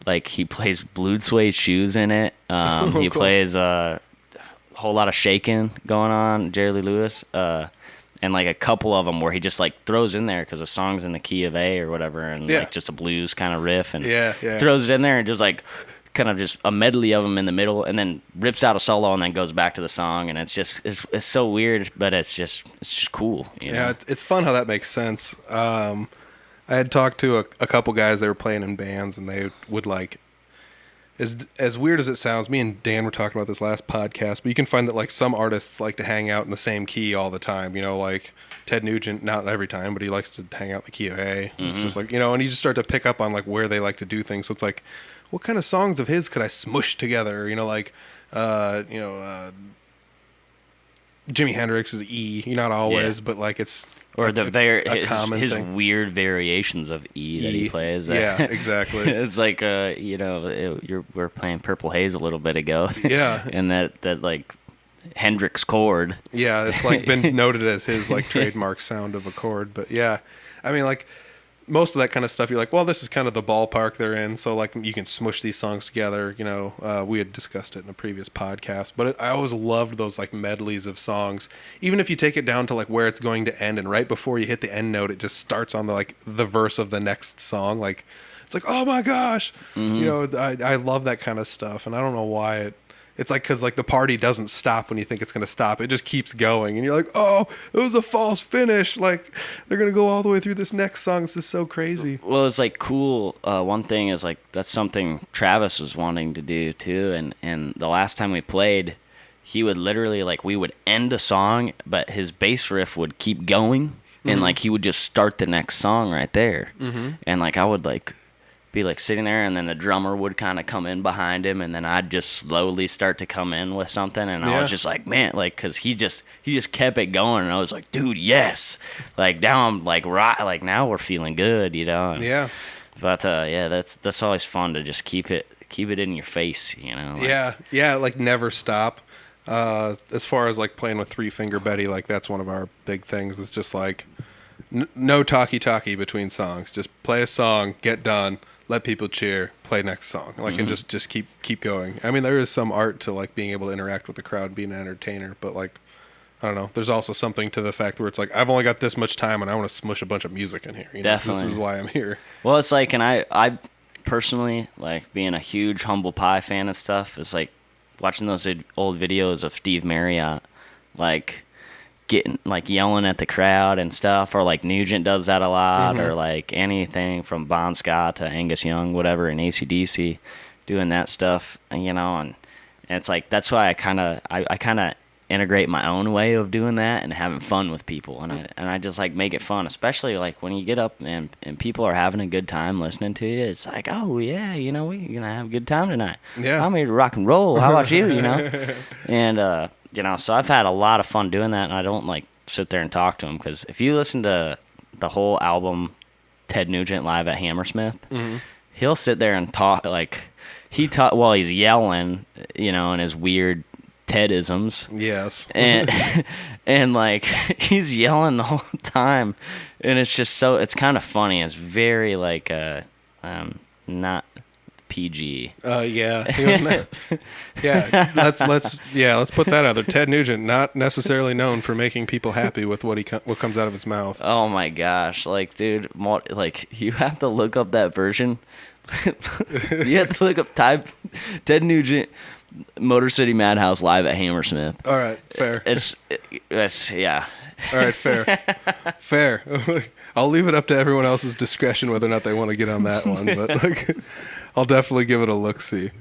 like he plays Blued Suede Shoes in it. He plays a whole lot of shaking going on, Jerry Lee Lewis, and like a couple of them where he just like throws in there because the song's in the key of A or whatever, and like just a blues kind of riff, and throws it in there and just like kind of just a medley of them in the middle, and then rips out a solo and then goes back to the song, and it's so weird, but it's just cool. Yeah, it's fun how that makes sense. I had talked to a couple guys that were playing in bands, and they would like, as weird as it sounds, me and Dan were talking about this last podcast, but you can find that like some artists like to hang out in the same key all the time, like Ted Nugent, not every time, but he likes to hang out in the key of A. It's just like, and you just start to pick up on like where they like to do things. So it's like, what kind of songs of his could I smush together? Like, Jimi Hendrix is E, not always, but like it's or his thing. Weird variations of E that he plays. Yeah, exactly. It's like we're playing Purple Haze a little bit ago. Yeah, and that like Hendrix chord. Yeah, it's like been noted as his like trademark sound of a chord. But yeah, I mean like most of that kind of stuff, you're like, well, this is kind of the ballpark they're in, so like you can smush these songs together. We had discussed it in a previous podcast, but I always loved those like medleys of songs. Even if you take it down to like where it's going to end, and right before you hit the end note, it just starts on the verse of the next song. Like it's like, oh my gosh, I love that kind of stuff, and I don't know why it's like, because like the party doesn't stop when you think it's going to stop. It just keeps going. And you're like, oh, it was a false finish. Like, they're going to go all the way through this next song. This is so crazy. Well, it's like cool. One thing is like, that's something Travis was wanting to do too. And the last time we played, he would literally like, we would end a song, but his bass riff would keep going. And like, he would just start the next song right there. And like, I would like be like sitting there, and then the drummer would kind of come in behind him, and then I'd just slowly start to come in with something, and I was just like, man, like, because he just kept it going, and I was like, dude, yes, like now I'm like right, like now we're feeling good, and, but that's always fun to just keep it in your face, like, like never stop. As far as like playing with Three Finger Betty, like that's one of our big things. It's just like no talkie between songs. Just play a song, get done, let people cheer, play next song, like and just keep going. I mean, there is some art to like being able to interact with the crowd, being an entertainer, but like I don't know. There's also something to the fact where it's like I've only got this much time, and I want to smush a bunch of music in here. Definitely, this is why I'm here. Well, it's like, and I personally like being a huge Humble Pie fan and stuff. It's like watching those old videos of Steve Marriott, like getting like yelling at the crowd and stuff, or like Nugent does that a lot, or like anything from Bon Scott to Angus Young, whatever, in AC/DC, doing that stuff, and it's like that's why I kind of integrate my own way of doing that and having fun with people, and I just like make it fun, especially like when you get up and people are having a good time listening to you. It's like, oh yeah, we're gonna have a good time tonight. Yeah, I'm here to rock and roll. How about you? And so I've had a lot of fun doing that, and I don't like sit there and talk to him, because if you listen to the whole album Ted Nugent live at Hammersmith, he'll sit there and talk like while he's yelling, in his weird Ted-isms. Yes. And like he's yelling the whole time, and it's just it's kind of funny. It's very like not PG. Yeah. He was let's put that out there. Ted Nugent, not necessarily known for making people happy with what comes out of his mouth. Oh my gosh, like dude, like you have to look up that version. You have to look up Ted Nugent Motor City Madhouse live at Hammersmith. All right, fair. It's yeah. All right, fair. I'll leave it up to everyone else's discretion whether or not they want to get on that one, but like, I'll definitely give it a look-see.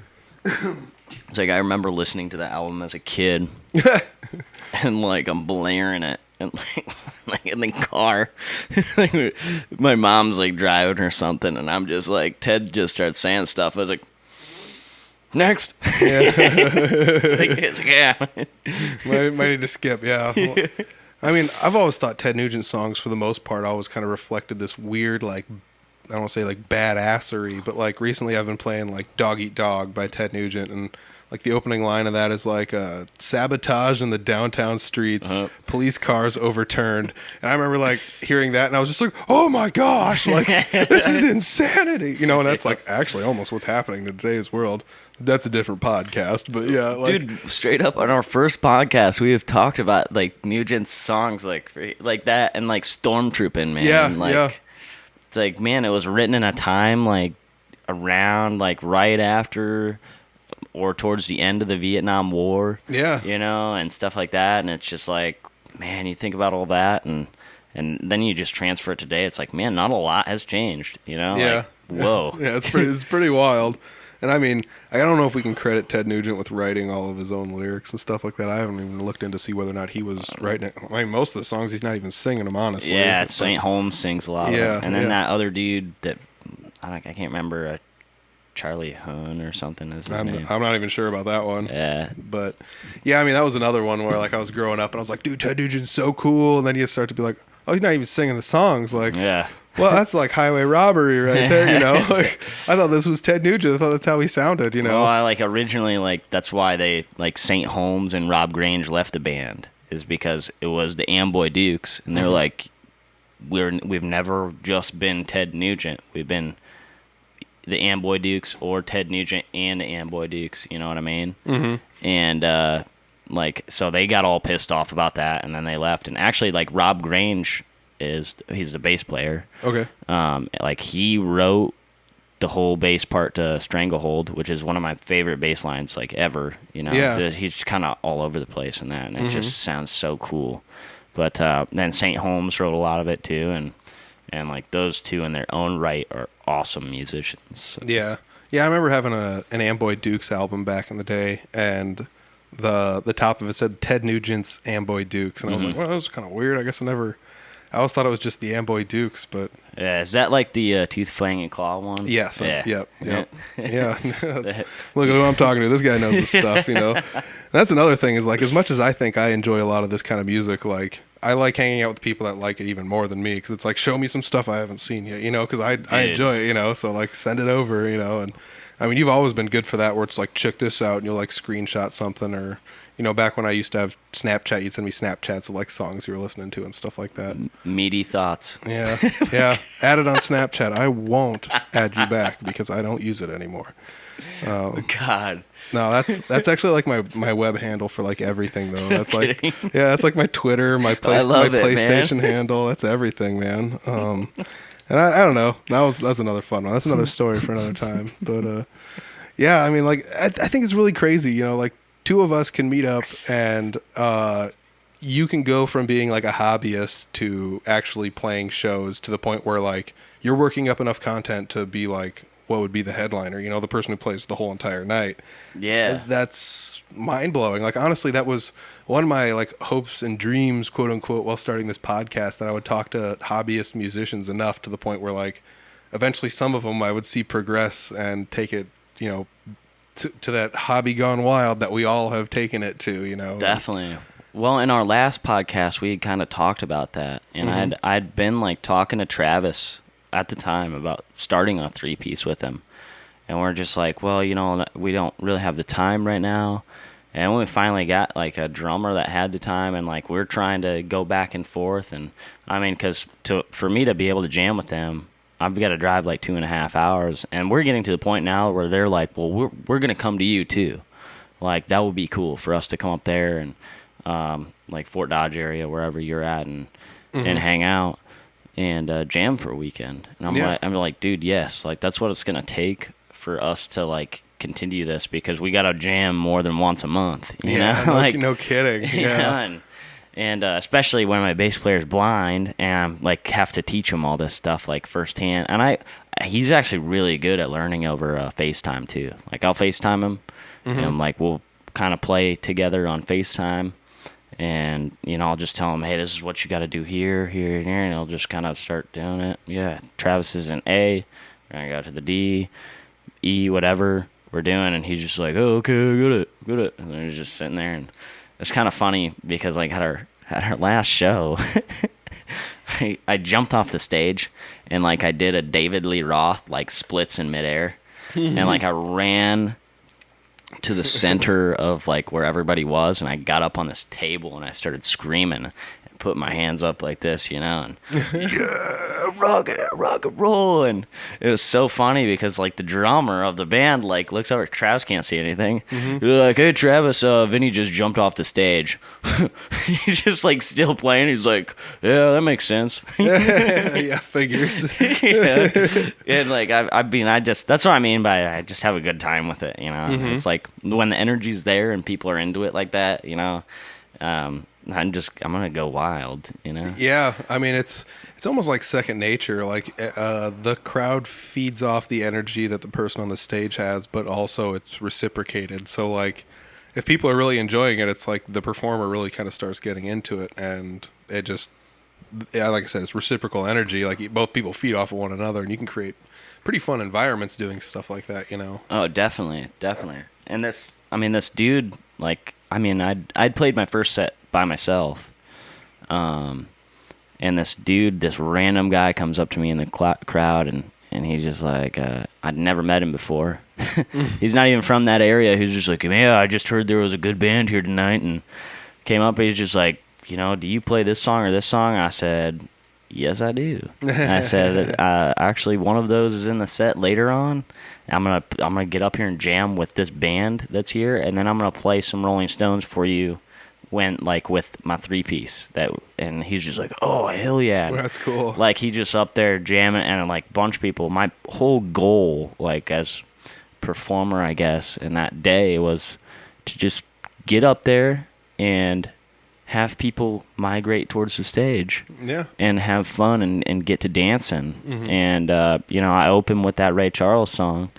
It's like I remember listening to the album as a kid, and like I'm blaring it, and like in the car, like, my mom's like driving or something, and I'm just like Ted just starts saying stuff. I was like, next. Yeah. Might need to skip. Yeah. Well, I mean, I've always thought Ted Nugent songs, for the most part, always kind of reflected this weird, like, I don't want to say like badassery, but like recently I've been playing like Dog Eat Dog by Ted Nugent, and like the opening line of that is like sabotage in the downtown streets, police cars overturned. And I remember like hearing that, and I was just like, oh my gosh, like this is insanity, you know. And that's like actually almost what's happening in today's world. That's a different podcast, but yeah, like, dude, straight up on our first podcast, we have talked about like Nugent's songs like that, and like Stormtrooping, man. Yeah, like, yeah. It's like, man, it was written in a time like around like right after or towards the end of the Vietnam War. Yeah, you know, and stuff like that, and it's just like, man, you think about all that, and then you just transfer it today. It's like, man, not a lot has changed, you know? Yeah. Like, whoa. Yeah, it's pretty wild. And I mean, I don't know if we can credit Ted Nugent with writing all of his own lyrics and stuff like that. I haven't even looked in to see whether or not he was writing it. I mean, most of the songs, he's not even singing them, honestly. Yeah, St. Holmes sings a lot of it. And then that other dude that, I can't remember, Charlie Huhn or something is his name. I'm not even sure about that one. Yeah. But, yeah, I mean, that was another one where, like, I was growing up and I was like, dude, Ted Nugent's so cool. And then you start to be like, oh, he's not even singing the songs. Like, yeah. Well, that's like highway robbery right there, you know? Like, I thought this was Ted Nugent. I thought that's how he sounded, you know? Well, I like originally, like, that's why they, like, St. Holmes and Rob Grange left the band, is because it was the Amboy Dukes, and they're like, we've never just been Ted Nugent. We've been the Amboy Dukes or Ted Nugent and the Amboy Dukes, you know what I mean? Mm-hmm. And, like, so they got all pissed off about that, and then they left. And actually, like, Rob Grange he's the bass player. Okay. Like, he wrote the whole bass part to Stranglehold, which is one of my favorite bass lines, like, ever, you know? Yeah. He's kind of all over the place in that, and it just sounds so cool. But then St. Holmes wrote a lot of it, too, and like, those two in their own right are awesome musicians. So. Yeah. Yeah, I remember having an Amboy Dukes album back in the day, and the top of it said Ted Nugent's Amboy Dukes, and I was like, well, that was kind of weird. I guess I always thought it was just the Amboy Dukes, but... Yeah, is that like the Tooth, Fang, and Claw one? Yes. Yeah. Yep. Yeah. Look at who I'm talking to. This guy knows his stuff, you know? And that's another thing is, like, as much as I think I enjoy a lot of this kind of music, like, I like hanging out with people that like it even more than me, because it's like, show me some stuff I haven't seen yet, you know? Because I enjoy it, you know? So, like, send it over, you know? And, I mean, you've always been good for that, where it's like, check this out, and you'll, like, screenshot something, or... You know, back when I used to have Snapchat, you'd send me Snapchats of, like, songs you were listening to and stuff like that. Meaty thoughts. Yeah. Add it on Snapchat. I won't add you back because I don't use it anymore. God. No, that's actually, like, my web handle for, like, everything, though. That's like, yeah, that's like my Twitter, my PlayStation handle. That's everything, man. And I don't know. That's another fun one. That's another story for another time. But yeah, I mean, like, I think it's really crazy. You know, like, two of us can meet up, and you can go from being like a hobbyist to actually playing shows, to the point where, like, you're working up enough content to be like what would be the headliner, you know, the person who plays the whole entire night. Yeah. That's mind-blowing. Like, honestly, that was one of my, like, hopes and dreams, quote unquote, while starting this podcast, that I would talk to hobbyist musicians enough to the point where, like, eventually some of them I would see progress and take it, you know, to that hobby gone wild that we all have taken it to, you know. Definitely. Well, in our last podcast, we had kind of talked about that, and I'd been, like, talking to Travis at the time about starting a 3-piece with him, and we're just like, well, you know, we don't really have the time right now, And when we finally got like a drummer that had the time, and like we're trying to go back and forth, and I mean, because for me to be able to jam with them, I've got to drive like 2.5 hours, and we're getting to the point now where they're like, well, we're gonna come to you too, like that would be cool for us to come up there and like Fort Dodge area, wherever you're at, and hang out and jam for a weekend. And I'm like, dude, yes, like that's what it's gonna take for us to like continue this, because we gotta jam more than once a month. You know? Like, no kidding. Yeah. And especially when my bass player is blind, and I'm like have to teach him all this stuff like firsthand. And he's actually really good at learning over FaceTime too. Like I'll FaceTime him, and like we'll kind of play together on FaceTime. And, you know, I'll just tell him, hey, this is what you got to do here, here, and here. And he'll just kind of start doing it. Yeah, Travis is in A. We're going to go to the D, E, whatever we're doing. And he's just like, oh, okay, I got it. And then he's just sitting there. And it's kind of funny because, like, at our last show, I jumped off the stage and, like, I did a David Lee Roth, like, splits in midair. And, like, I ran to the center of like where everybody was, and I got up on this table and I started screaming and put my hands up like this, you know, and yeah, rock and roll. And it was so funny because like the drummer of the band like looks over, Travis can't see anything. You're like, hey Travis, Vinnie just jumped off the stage. He's just like still playing. He's like, yeah, that makes sense. Yeah, figures. Yeah. And like that's what I mean by I just have a good time with it, you know. It's like when the energy's there and people are into it like that, you know. I'm gonna go wild, you know. Yeah, I mean it's almost like second nature. Like the crowd feeds off the energy that the person on the stage has, but also it's reciprocated. So like if people are really enjoying it, it's like the performer really kind of starts getting into it, and it just, yeah, like I said, it's reciprocal energy. Like both people feed off of one another, and you can create pretty fun environments doing stuff like that, you know. Oh, definitely. And this dude, like, I'd played my first set by myself, and this random guy comes up to me in the crowd, and he's just like, I'd never met him before. He's not even from that area. He's just like, yeah, I just heard there was a good band here tonight, and came up, and he's just like, you know, do you play this song or this song? I said, yes, I do. I said, actually, one of those is in the set later on. I'm gonna get up here and jam with this band that's here, and then I'm gonna play some Rolling Stones for you, with my 3-piece. And he's just like, oh hell yeah, that's cool. Like he just up there jamming, and like a bunch of people. My whole goal, like as performer, I guess, in that day was to just get up there and have people migrate towards the stage, yeah, and have fun and get to dancing. And you know, I opened with that Ray Charles song,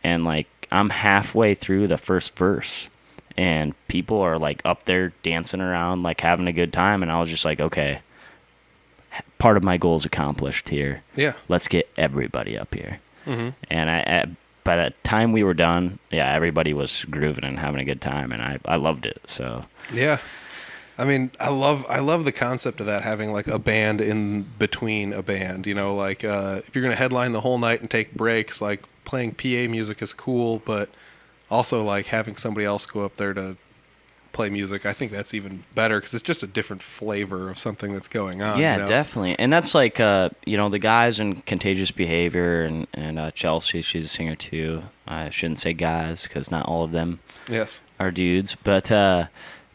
and like I'm halfway through the first verse, and people are like up there dancing around, like having a good time, and I was just like, okay, part of my goal is accomplished here. Yeah, let's get everybody up here. And by the time we were done, yeah, everybody was grooving and having a good time, and I loved it. So yeah. I mean, I love the concept of that, having like a band in between a band, you know, like if you're going to headline the whole night and take breaks, like playing PA music is cool, but also like having somebody else go up there to play music, I think that's even better because it's just a different flavor of something that's going on. Yeah, you know? Definitely. And that's like, you know, the guys in Contagious Behavior and Chelsea, she's a singer too. I shouldn't say guys because not all of them are dudes, but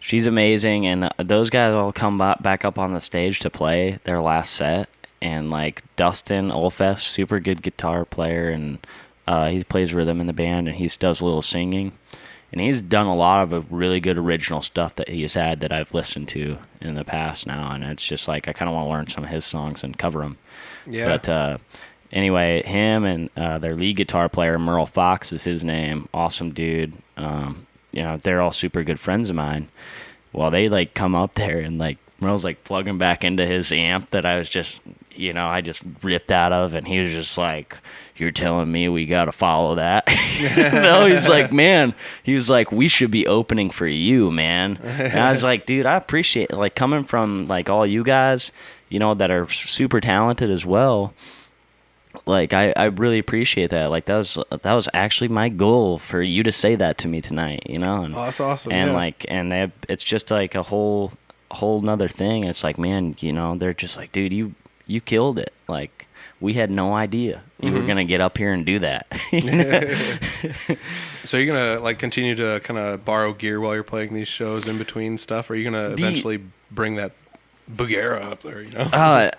she's amazing, and those guys all come back up on the stage to play their last set. And like Dustin Olfest, super good guitar player, and he plays rhythm in the band, and he does a little singing. And he's done a lot of really good original stuff that he's had that I've listened to in the past now, and it's just like I kind of want to learn some of his songs and cover them. Yeah. But anyway, him and their lead guitar player, Merle Fox is his name, awesome dude. You know, they're all super good friends of mine. Well, they like come up there and like Merle's like plugging back into his amp that I was just, you know, I just ripped out of, and he was just like, you're telling me we got to follow that? You know, he's like, man, he was like, we should be opening for you, man. And I was like, dude, I appreciate it. Like coming from like all you guys, you know, that are super talented as well. Like I really appreciate that. Like that was actually my goal for you to say that to me tonight, you know. And, Oh, that's awesome. And yeah. like, and it's just like a whole nother thing. It's like, man, you know, they're just like, dude, you killed it. Like we had no idea you were gonna get up here and do that. So you're gonna like continue to kind of borrow gear while you're playing these shows in between stuff, or are you gonna eventually bring that Bagheera up there? You know.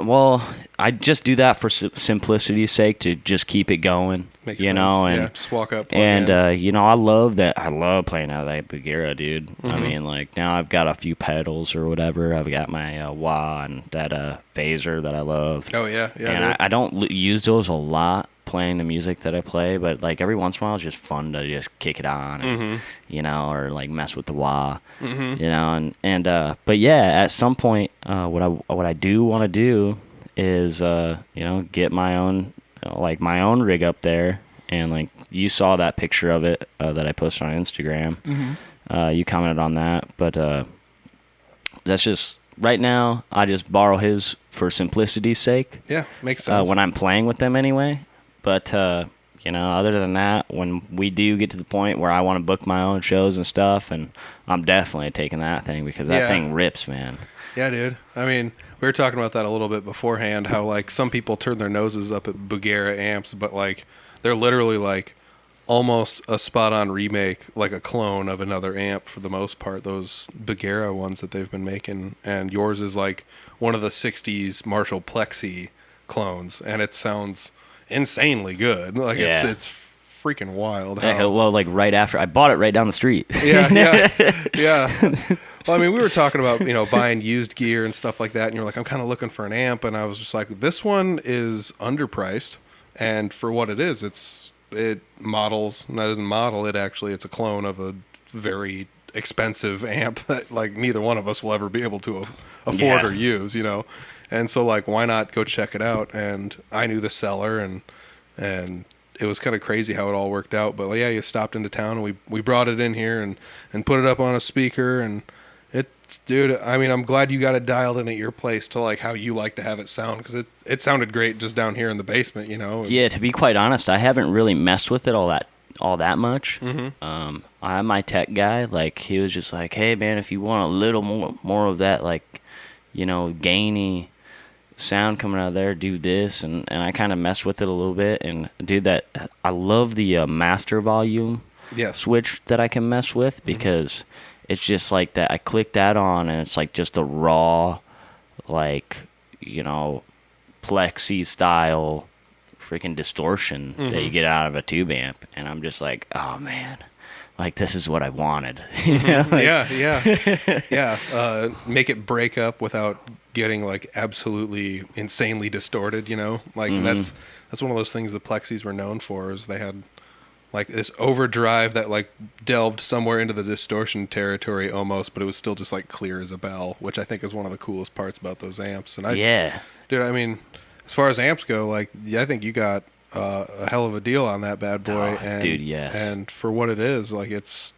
Well, I just do that for simplicity's sake to just keep it going. Makes you sense. know, and yeah, just walk up. Plug and in. you know, I love that. I love playing out of that Bagheera, dude. I Mm-hmm. mean, like now I've got a few pedals or whatever. I've got my wah and that phaser that I love. Oh yeah, yeah. And dude. I don't use those a lot playing the music that I play, but like every once in a while it's just fun to just kick it on, and, you know, or like mess with the wah, you know, and but yeah, at some point, what I do want to do is you know, get my own like my own rig up there, and like you saw that picture of it that I posted on Instagram. You commented on that, but that's just right now. I just borrow his for simplicity's sake. Yeah, makes sense. When I'm playing with them anyway. But, you know, other than that, when we do get to the point where I want to book my own shows and stuff, and I'm definitely taking that thing because that thing rips, man. Yeah, dude. I mean, we were talking about that a little bit beforehand, how like some people turn their noses up at Bagheera amps, but like they're literally like almost a spot-on remake, like a clone of another amp for the most part, those Bagheera ones that they've been making. And yours is like one of the 60s Marshall Plexi clones, and it sounds insanely good. Like it's freaking wild. Well, like right after I bought it right down the street. Yeah. Well, I mean, we were talking about, you know, buying used gear and stuff like that, and you're like, I'm kind of looking for an amp, and I was just like, this one is underpriced, and for what it is, it models, and that doesn't model it actually, it's a clone of a very expensive amp that like neither one of us will ever be able to afford or use, you know. And so like, why not go check it out? And I knew the seller, and it was kind of crazy how it all worked out. But like, yeah, you stopped into town, and we brought it in here and put it up on a speaker, and it's, dude, I mean, I'm glad you got it dialed in at your place to like how you like to have it sound, because it sounded great just down here in the basement, you know. Yeah, to be quite honest, I haven't really messed with it all that much. I'm my tech guy. Like he was just like, hey man, if you want a little more of that, like, you know, gainy sound coming out of there, do this, and I kind of messed with it a little bit, and dude, that I love the master volume switch that I can mess with, because it's just like that. I click that on, and it's like just a raw, like, you know, plexi style freaking distortion that you get out of a tube amp, and I'm just like, oh man, like this is what I wanted. You know? Like, yeah. Make it break up without getting like absolutely insanely distorted, you know. Like that's one of those things the plexis were known for, is they had like this overdrive that like delved somewhere into the distortion territory almost, but it was still just like clear as a bell, which I think is one of the coolest parts about those amps. And dude, I mean, as far as amps go, like, I think you got a hell of a deal on that bad boy. Dude, yes. And for what it is, like, it's,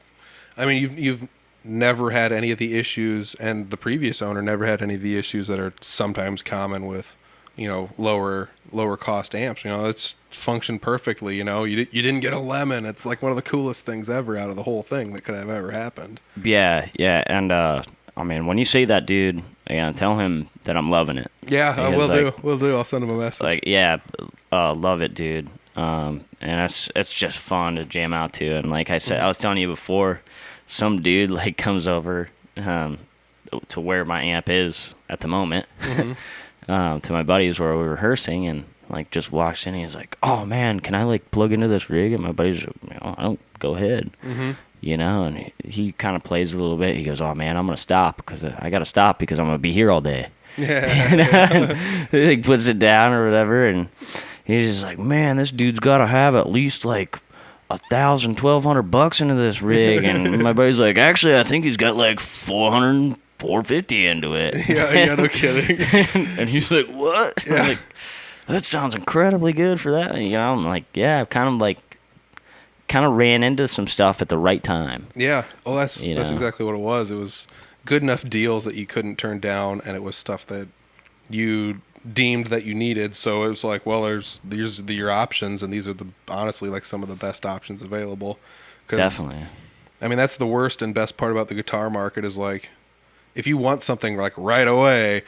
I mean, you've never had any of the issues, and the previous owner never had any of the issues that are sometimes common with, you know, lower cost amps. You know, it's functioned perfectly. You know, you didn't get a lemon. It's like one of the coolest things ever out of the whole thing that could have ever happened. Yeah, and I mean, when you say that, dude, again, tell him that I'm loving it. Yeah, I will like, do. We'll do. I'll send him a message. Like, yeah, love it, dude. And it's just fun to jam out to. And like I said, I was telling you before, some dude like comes over to where my amp is at the moment, to my buddies where we're rehearsing, and like just walks in. And he's like, "Oh man, can I like plug into this rig?" And my buddies, you know, I don't go ahead. You know, and he kind of plays a little bit. He goes, "Oh man, I'm gonna stop because I gotta stop because I'm gonna be here all day." And he like, puts it down or whatever, and he's just like, "Man, this dude's gotta have at least like $1,000, $1,200 into this rig." And my buddy's like, "Actually, I think he's got like $400, $450 into it." Yeah, no kidding. And he's like, "What?" Yeah. I'm like, that sounds incredibly good for that. You know, I'm like, yeah, kind of ran into some stuff at the right time. Yeah. Well, that's You know? exactly what it was. It was good enough deals that you couldn't turn down, and it was stuff that you deemed that you needed. So it was like, well, these are your options, and these are honestly like some of the best options available. Definitely. I mean, that's the worst and best part about the guitar market is like, if you want something like right away,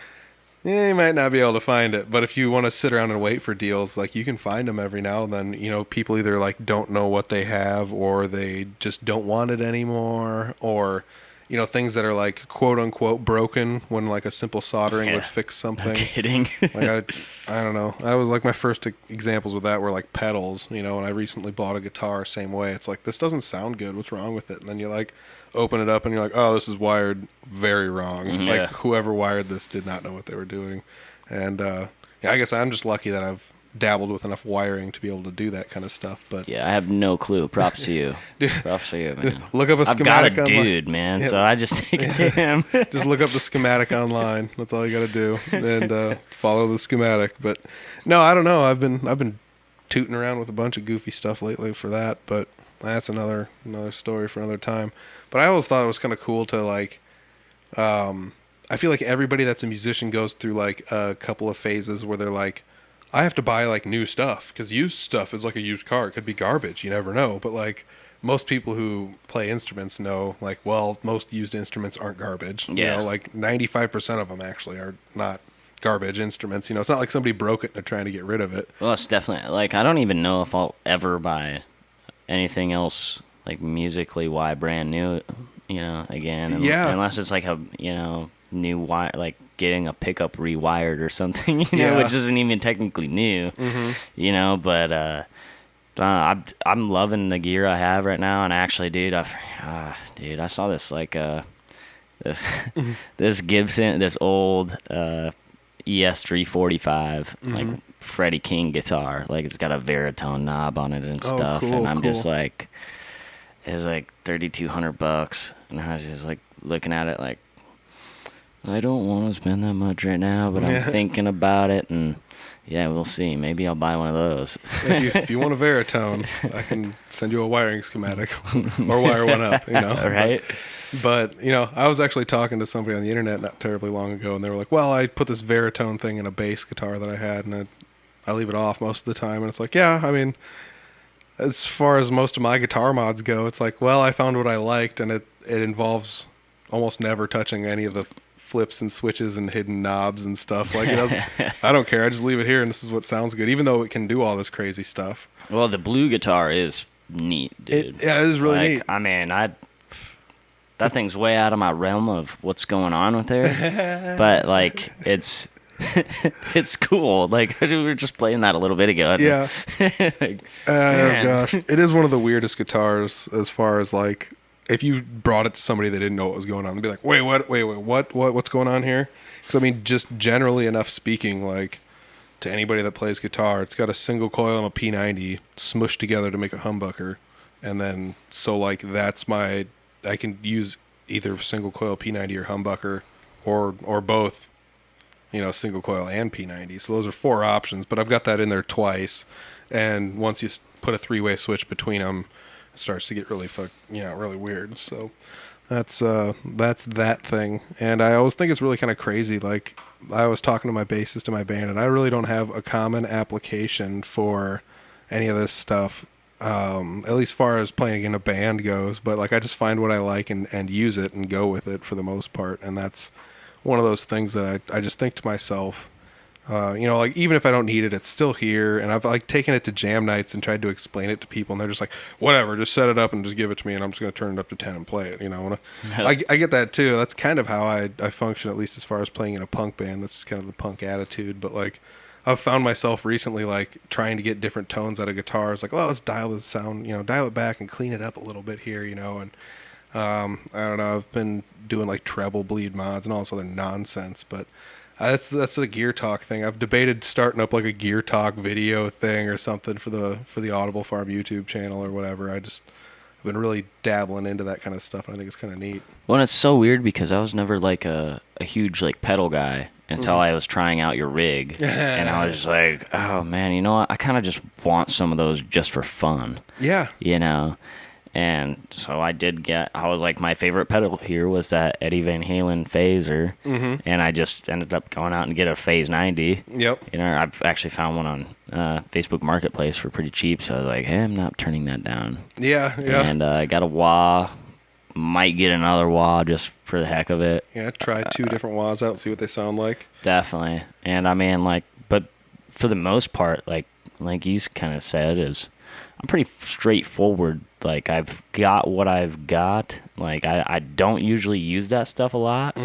you might not be able to find it. But if you want to sit around and wait for deals, like you can find them every now and then. You know, people either like don't know what they have, or they just don't want it anymore, or you know, things that are like quote unquote broken when like a simple soldering would fix something. No kidding. Like I don't know. I was like, my first examples with that were like pedals, you know, and I recently bought a guitar same way. It's like, this doesn't sound good. What's wrong with it? And then you like open it up and you're like, oh, this is wired very wrong. Like whoever wired this did not know what they were doing. And yeah, I guess I'm just lucky that I've dabbled with enough wiring to be able to do that kind of stuff. But yeah, I have no clue. Props to you. Dude, props to you, man. Look up a schematic. I've got a dude, man, so I just take it to him. Just look up the schematic online. That's all you got to do, and follow the schematic. But no, I don't know. I've been tooting around with a bunch of goofy stuff lately for that, but that's another story for another time. But I always thought it was kind of cool to like. I feel like everybody that's a musician goes through like a couple of phases where they're like, I have to buy like new stuff, because used stuff is like a used car. It could be garbage. You never know. But like most people who play instruments know, like, well, most used instruments aren't garbage. Yeah. You know, like 95% of them actually are not garbage instruments. You know, it's not like somebody broke it and they're trying to get rid of it. Well, it's definitely like, I don't even know if I'll ever buy anything else like musically brand new, you know, again. Unless it's like a, you know, new wire, like getting a pickup rewired or something, you know, which isn't even technically new, you know, but I'm loving the gear I have right now. And actually, dude, I saw this like this Gibson, this old ES345 like Freddie King guitar, like it's got a baritone knob on it and stuff. Cool, and I'm just like, it's like $3,200, and I was just like looking at it like, I don't want to spend that much right now, but I'm thinking about it, and yeah, we'll see. Maybe I'll buy one of those. If you want a baritone, I can send you a wiring schematic or wire one up, you know. Right. But, you know, I was actually talking to somebody on the internet not terribly long ago, and they were like, well, I put this baritone thing in a bass guitar that I had, and I leave it off most of the time. And it's like, yeah, I mean, as far as most of my guitar mods go, it's like, well, I found what I liked, and it involves almost never touching any of the flips and switches and hidden knobs and stuff. Like, it doesn't, I don't care. I just leave it here, and this is what sounds good, even though it can do all this crazy stuff. Well, the blue guitar is neat, dude. It is really neat. I mean, that thing's way out of my realm of what's going on with there, but like it's it's cool. Like, we were just playing that a little bit ago. Yeah. Like, oh gosh, it is one of the weirdest guitars as far as like, if you brought it to somebody that didn't know what was going on, they'd be like, wait, what's going on here? Because I mean, just generally enough speaking, like to anybody that plays guitar, it's got a single coil and a P90 smushed together to make a humbucker, and then so like I can use either single coil P90 or humbucker, or both, you know, single coil and P90. So those are 4 options, but I've got that in there twice, and once you put a 3-way switch between them, it starts to get really really weird. So that's that thing. And I always think it's really kind of crazy. Like, I was talking to my bassist in my band, and I really don't have a common application for any of this stuff, at least far as playing in a band goes. But like, I just find what I like and use it and go with it for the most part. And that's one of those things that I just think to myself, you know, like, even if I don't need it, it's still here. And I've like taken it to jam nights and tried to explain it to people, and they're just like, whatever, just set it up and just give it to me, and I'm just going to turn it up to 10 and play it, you know. And I get that too. That's kind of how I function, at least as far as playing in a punk band. That's just kind of the punk attitude. But like, I've found myself recently like trying to get different tones out of guitars. Like, well, let's dial the sound, you know, dial it back and clean it up a little bit here, you know. And I don't know, I've been doing like treble bleed mods and all this other nonsense, but that's a Gear Talk thing. I've debated starting up like a Gear Talk video thing or something for the Audible Farm YouTube channel or whatever. I've been really dabbling into that kind of stuff, and I think it's kind of neat. Well, and it's so weird because I was never like a huge like pedal guy until I was trying out your rig, and I was just like, oh man, you know what? I kind of just want some of those just for fun. Yeah. You know, And so I was like, my favorite pedal here was that Eddie Van Halen phaser. And I just ended up going out and get a Phase 90. Yep. You know, I've actually found one on Facebook Marketplace for pretty cheap. So I was like, hey, I'm not turning that down. Yeah. And I got a wah. Might get another wah just for the heck of it. Yeah, try 2 different wahs out, see what they sound like. Definitely. And I mean, like, but for the most part, like you kind of said, is I'm pretty straightforward. Like, I've got what I've got. Like, I don't usually use that stuff a lot.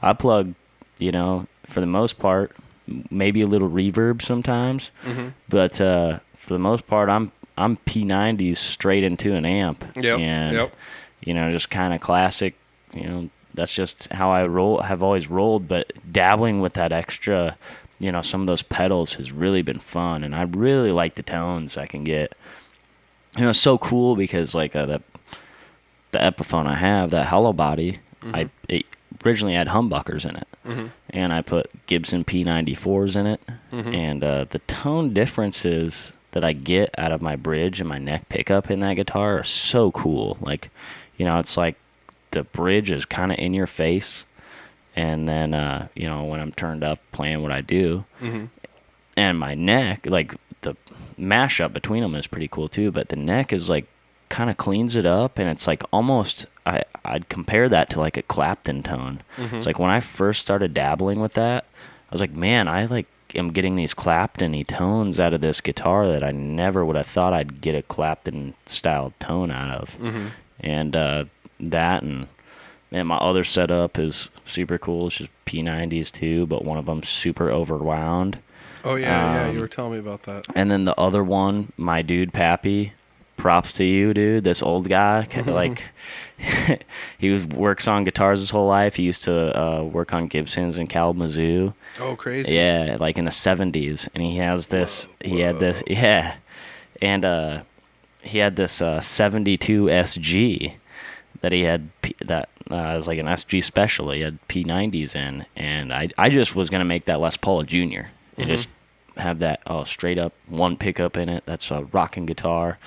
I plug, you know, for the most part, maybe a little reverb sometimes. But for the most part, I'm P90s straight into an amp. And, you know, just kind of classic, you know, that's just how I have always rolled. But dabbling with that extra, you know, some of those pedals has really been fun. And I really like the tones I can get. You know, it's so cool because, like, the Epiphone I have, that hollow body, it originally had humbuckers in it. And I put Gibson P94s in it. And the tone differences that I get out of my bridge and my neck pickup in that guitar are so cool. Like, you know, it's like the bridge is kind of in your face. And then, you know, when I'm turned up playing what I do, and my neck, like, the mashup between them is pretty cool too, but the neck is like kind of cleans it up, and it's like almost I'd compare that to like a Clapton tone. It's like when I first started dabbling with that, I was like, man, I like am getting these Clapton-y tones out of this guitar that I never would have thought I'd get a Clapton style tone out of. And that, and my other setup is super cool. It's just P90s too, but one of them's super overwound. Oh, yeah, you were telling me about that. And then the other one, my dude, Pappy, props to you, dude. This old guy, like, he works on guitars his whole life. He used to work on Gibsons in Kalamazoo. Oh, crazy. Yeah, like in the 70s. And he has this, yeah. And he had this 72 SG that he had, that was like an SG special. He had P90s in. And I just was going to make that Les Paul Jr., and just have that straight up one pickup in it. That's a rocking guitar.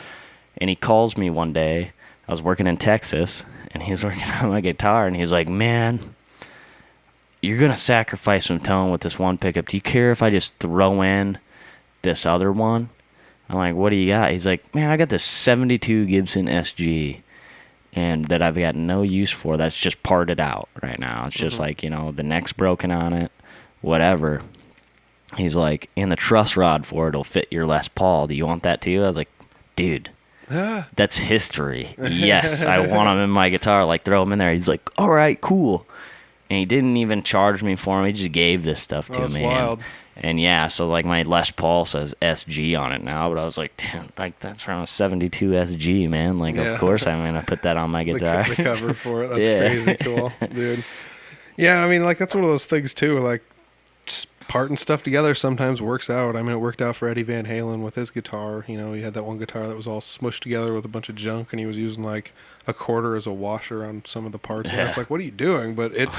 And he calls me one day. I was working in Texas, and he was working on my guitar, and he's like, man, you're going to sacrifice some tone with this one pickup. Do you care if I just throw in this other one? I'm like, what do you got? He's like, man, I got this 72 Gibson SG, and that I've got no use for. That's just parted out right now. It's just like, you know, the neck's broken on it, whatever. He's like, and the truss rod for it'll fit your Les Paul. Do you want that too? I was like, dude, that's history. Yes, I want him in my guitar. Like, throw him in there. He's like, all right, cool. And he didn't even charge me for him. He just gave this stuff to me. That's wild. And yeah, so like my Les Paul says SG on it now, but I was like, damn, like that's around a 72 SG, man. Like, of course I'm gonna put that on my guitar. The cover for it. That's crazy cool, dude. Yeah, I mean, like, that's one of those things too. Like, just parting stuff together sometimes works out. I mean, it worked out for Eddie Van Halen with his guitar. You know, he had that one guitar that was all smushed together with a bunch of junk, and he was using like a quarter as a washer on some of the parts. And I was like, what are you doing? But it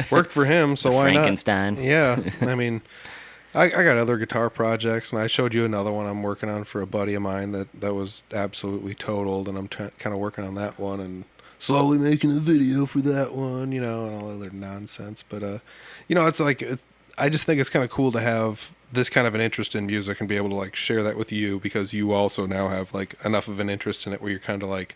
worked for him, so why Frankenstein. not? Yeah, I mean, I got other guitar projects, and I showed you another one I'm working on for a buddy of mine that was absolutely totaled, and I'm kind of working on that one and slowly making a video for that one, you know, and all other nonsense. But, you know, it's like, I just think it's kind of cool to have this kind of an interest in music and be able to like share that with you, because you also now have like enough of an interest in it where you're kind of like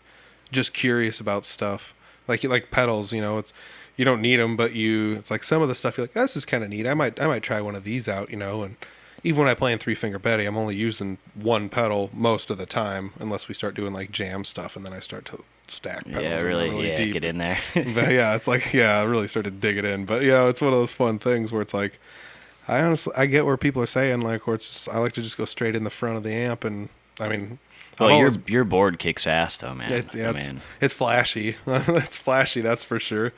just curious about stuff. Like you like pedals, you know, it's, you don't need them, but it's like some of the stuff you're like, oh, this is kind of neat. I might try one of these out, you know. And even when I play in 3-Finger Betty, I'm only using one pedal most of the time, unless we start doing like jam stuff, and then I start to stack pedals. Yeah, really deep. Get in there. But yeah, it's like, I really started to dig it in. But, you know, it's one of those fun things where it's like, I get where people are saying, like, where it's just, I like to just go straight in the front of the amp, and I mean, well, your board kicks ass though, man. It's flashy. It's flashy, that's for sure.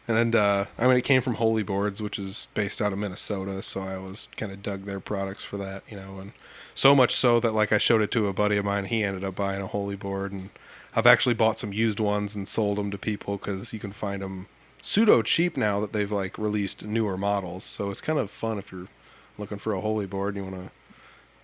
And I mean, it came from Holy Boards, which is based out of Minnesota, so I always kind of dug their products for that, you know. And so much so that like I showed it to a buddy of mine, he ended up buying a Holy Board, and I've actually bought some used ones and sold them to people because you can find them pseudo cheap now that they've like released newer models. So it's kind of fun if you're looking for a Holy Board and you want to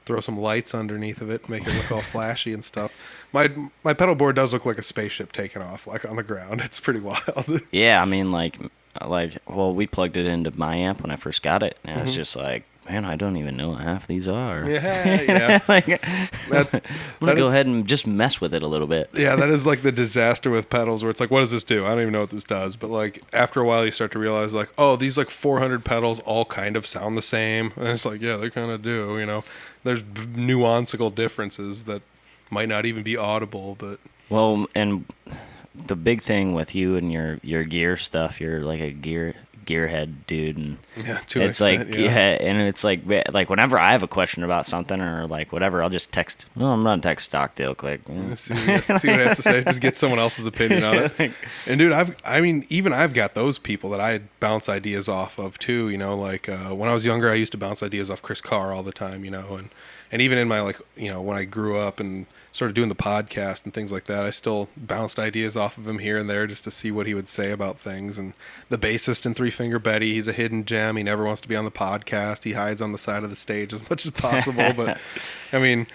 throw some lights underneath of it, make it look all flashy and stuff. My pedal board does look like a spaceship taking off, like on the ground. It's pretty wild. Yeah, I mean, well, we plugged it into my amp when I first got it, and it's just like, man, I don't even know what half these are. Yeah. I'm gonna go ahead and just mess with it a little bit. Yeah, that is like the disaster with pedals, where it's like, what does this do? I don't even know what this does. But like after a while, you start to realize like, oh, these like 400 pedals all kind of sound the same, and it's like, yeah, they kind of do. There's nuanceical differences that might not even be audible, but well, and the big thing with you and your gear stuff, you're like a gearhead dude, and to an extent, and it's like whenever I have a question about something or like whatever, I'll just text. Well, I'm gonna text Stockdale quick. See what he has to say. Just get someone else's opinion on it. And dude, I've got those people that I bounce ideas off of too. When I was younger, I used to bounce ideas off Chris Carr all the time. And even in my when I grew up and started doing the podcast and things like that, I still bounced ideas off of him here and there just to see what he would say about things. And the bassist in Three Finger Betty, he's a hidden gem. He never wants to be on the podcast. He hides on the side of the stage as much as possible. But I mean,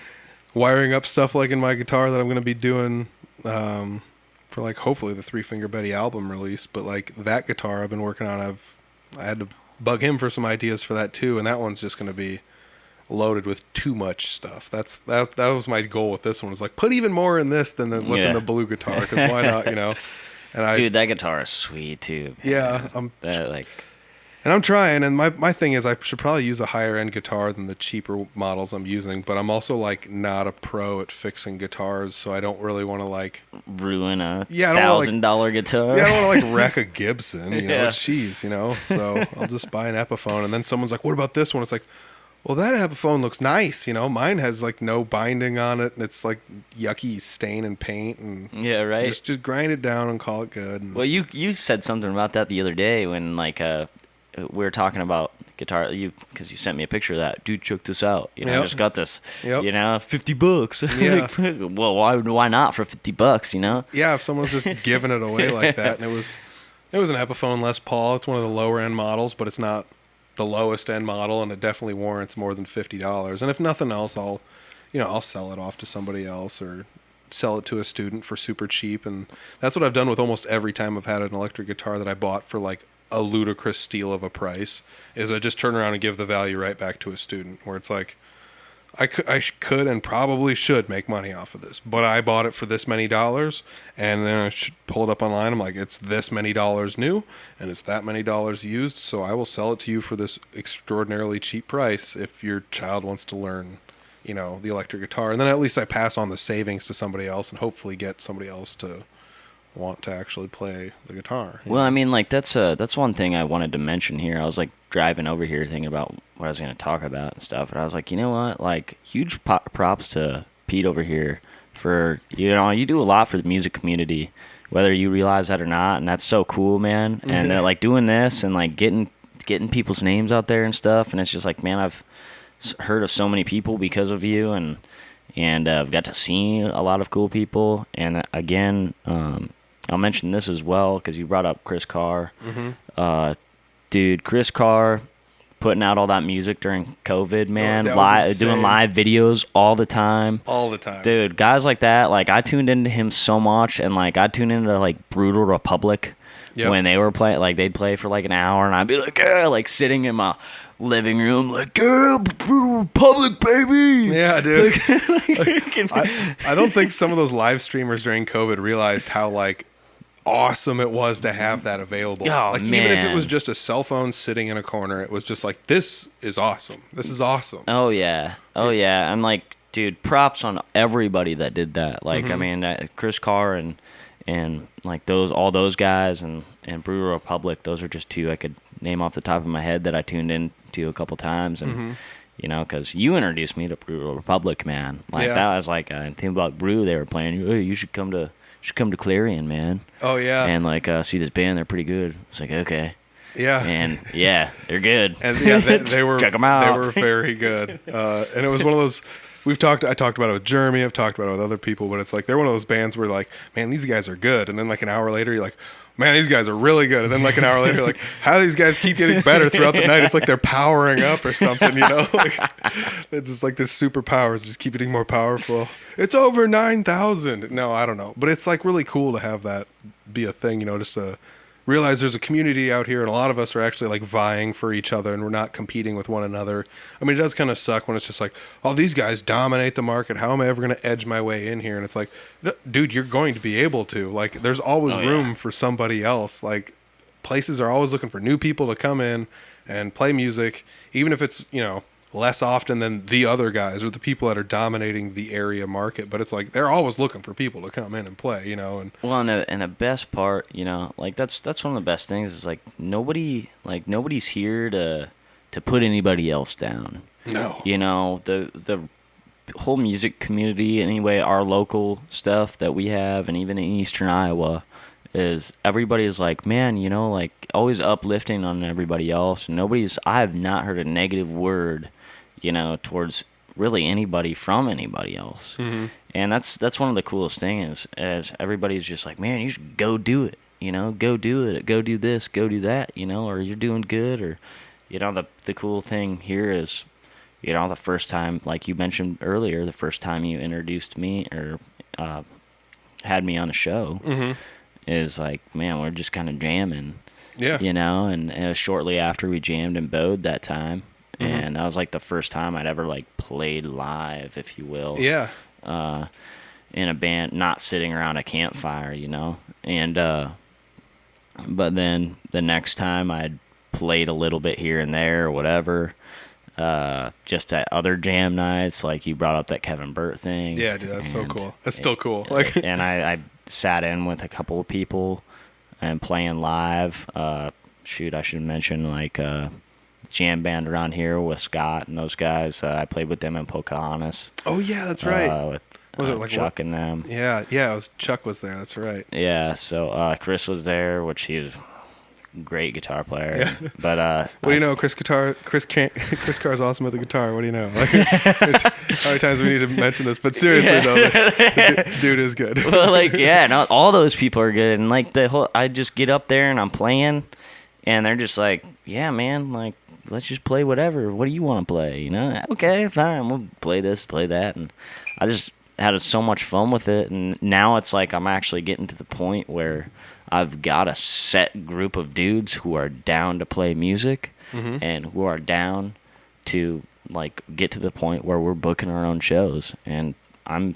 wiring up stuff like in my guitar that I'm going to be doing for like hopefully the Three Finger Betty album release. But like that guitar I've been working on, I had to bug him for some ideas for that too. And that one's just going to be loaded with too much stuff. That was my goal with this one, was like, put even more in this than what's in the blue guitar, because why not, And dude, that guitar is sweet too. Yeah, and I'm trying, and my thing is I should probably use a higher end guitar than the cheaper models I'm using, but I'm also like not a pro at fixing guitars, so I don't really want to like ruin a $1,000 guitar. Yeah, I don't want to like wreck a Gibson, jeez, so I'll just buy an Epiphone, and then someone's like, what about this one? It's like, well, that Epiphone looks nice, Mine has like no binding on it, and it's like yucky stain and paint, and yeah, right. Just grind it down and call it good. And well, you said something about that the other day when like we were talking about guitar, because you sent me a picture of that. Dude, check this out. I just got this. Yep. $50. Yeah. Well, why not for $50? Yeah, if someone's just giving it away like that, and it was an Epiphone Les Paul. It's one of the lower end models, but it's not the lowest end model, and it definitely warrants more than $50. And if nothing else, I'll sell it off to somebody else or sell it to a student for super cheap. And that's what I've done with almost every time I've had an electric guitar that I bought for like a ludicrous steal of a price, is I just turn around and give the value right back to a student, where it's like, I could and probably should make money off of this, but I bought it for this many dollars, and then I should pull it up online. I'm like, it's this many dollars new, and it's that many dollars used, so I will sell it to you for this extraordinarily cheap price if your child wants to learn, the electric guitar. And then at least I pass on the savings to somebody else and hopefully get somebody else to want to actually play the guitar. Well, I mean, like that's one thing I wanted to mention here. I was like driving over here thinking about what I was going to talk about and stuff, and I was like, you know what? Like, huge props to Pete over here for you do a lot for the music community, whether you realize that or not, and that's so cool, man. And like doing this and like getting people's names out there and stuff, and it's just like, man, I've heard of so many people because of you, and I've got to see a lot of cool people. And again, I'll mention this as well because you brought up Chris Carr. Dude, Chris Carr putting out all that music during COVID, man. Doing live videos all the time. Dude, guys like that, like I tuned into him so much, and like I tuned into like Brutal Republic when they were playing. Like they'd play for like an hour, and I'd be like, yeah, like sitting in my living room, like, yeah, Brutal Republic, baby. Yeah, dude. I don't think some of those live streamers during COVID realized how like awesome it was to have that available. Oh, like, man. Even if it was just a cell phone sitting in a corner, it was just like, this is awesome. This is awesome. Oh yeah. And like, dude, props on everybody that did that. Like, I mean, Chris Carr and like all those guys and Brutal Republic, those are just two I could name off the top of my head that I tuned into a couple times. And because you introduced me to Brutal Republic, man. Like that was like a thing about Brew. They were playing. Hey, you should come to Clarion, man. Oh yeah. And like see this band, they're pretty good. It's like, okay. Yeah. And yeah, they're good. And yeah, they were check them out. They were very good. And it was one of those. I talked about it with Jeremy. I've talked about it with other people, but it's like they're one of those bands where like, man, these guys are good, and then like an hour later, you're like, man, these guys are really good, and then like an hour later, you're like, how do these guys keep getting better throughout the night? It's like they're powering up or something, you know? Like they're just like their superpowers just keep getting more powerful. It's over 9,000. No, I don't know, but it's like really cool to have that be a thing, you know, just to realize there's a community out here, and a lot of us are actually like vying for each other, and we're not competing with one another. I mean, it does kind of suck when it's just like, oh, these guys dominate the market. How am I ever going to edge my way in here? And it's like, dude, you're going to be able to. Like, there's always room for somebody else. Like, places are always looking for new people to come in and play music, even if it's, you know, less often than the other guys or the people that are dominating the area market. But it's like they're always looking for people to come in and play, you know. And well, and the best part, you know, like that's one of the best things is like nobody's here to put anybody else down. no, You know, the whole music community, anyway, our local stuff that we have, and even in Eastern Iowa, is everybody is like, man, you know, like always uplifting on everybody else. And I have not heard a negative word, you know, towards really anybody from anybody else. Mm-hmm. And that's one of the coolest things is everybody's just like, man, you should go do it, you know, go do it, go do this, go do that, you know, or you're doing good. Or, you know, the cool thing here is, you know, the first time, like you mentioned earlier, the first time you introduced me or had me on a show, mm-hmm. is like, man, we're just kind of jamming, Yeah. you know, and it was shortly after we jammed and bowed that time, Mm-hmm. and that was like the first time I'd ever like played live, if you will, Yeah. In a band, not sitting around a campfire, you know, and but then the next time I'd played a little bit here and there or whatever, just at other jam nights, like you brought up that Kevin Burt thing. Yeah, dude, that's so cool. That's still cool. Like, And I sat in with a couple of people and playing live. Shoot, I should mention like jam band around here with Scott and those guys. I played with them in Pocahontas. oh yeah, that's right. With Was it like Chuck and them. Yeah, it was Chuck was there. That's right. Yeah, so Chris was there, which he was a great guitar player. Yeah. But What do you know? Chris Carr's awesome at the guitar. What do you know? Like, how many times we need to mention this? But seriously though, the dude is good. well, like, yeah, no, all those people are good, and like I just get up there and I'm playing, and they're just like, yeah, man, like, let's just play whatever. What do you want to play? You know? Okay, fine, we'll play this, play that, and I just had so much fun with it, and now it's like I'm actually getting to the point where I've got a set group of dudes who are down to play music, Mm-hmm. and who are down to like get to the point where we're booking our own shows, and I'm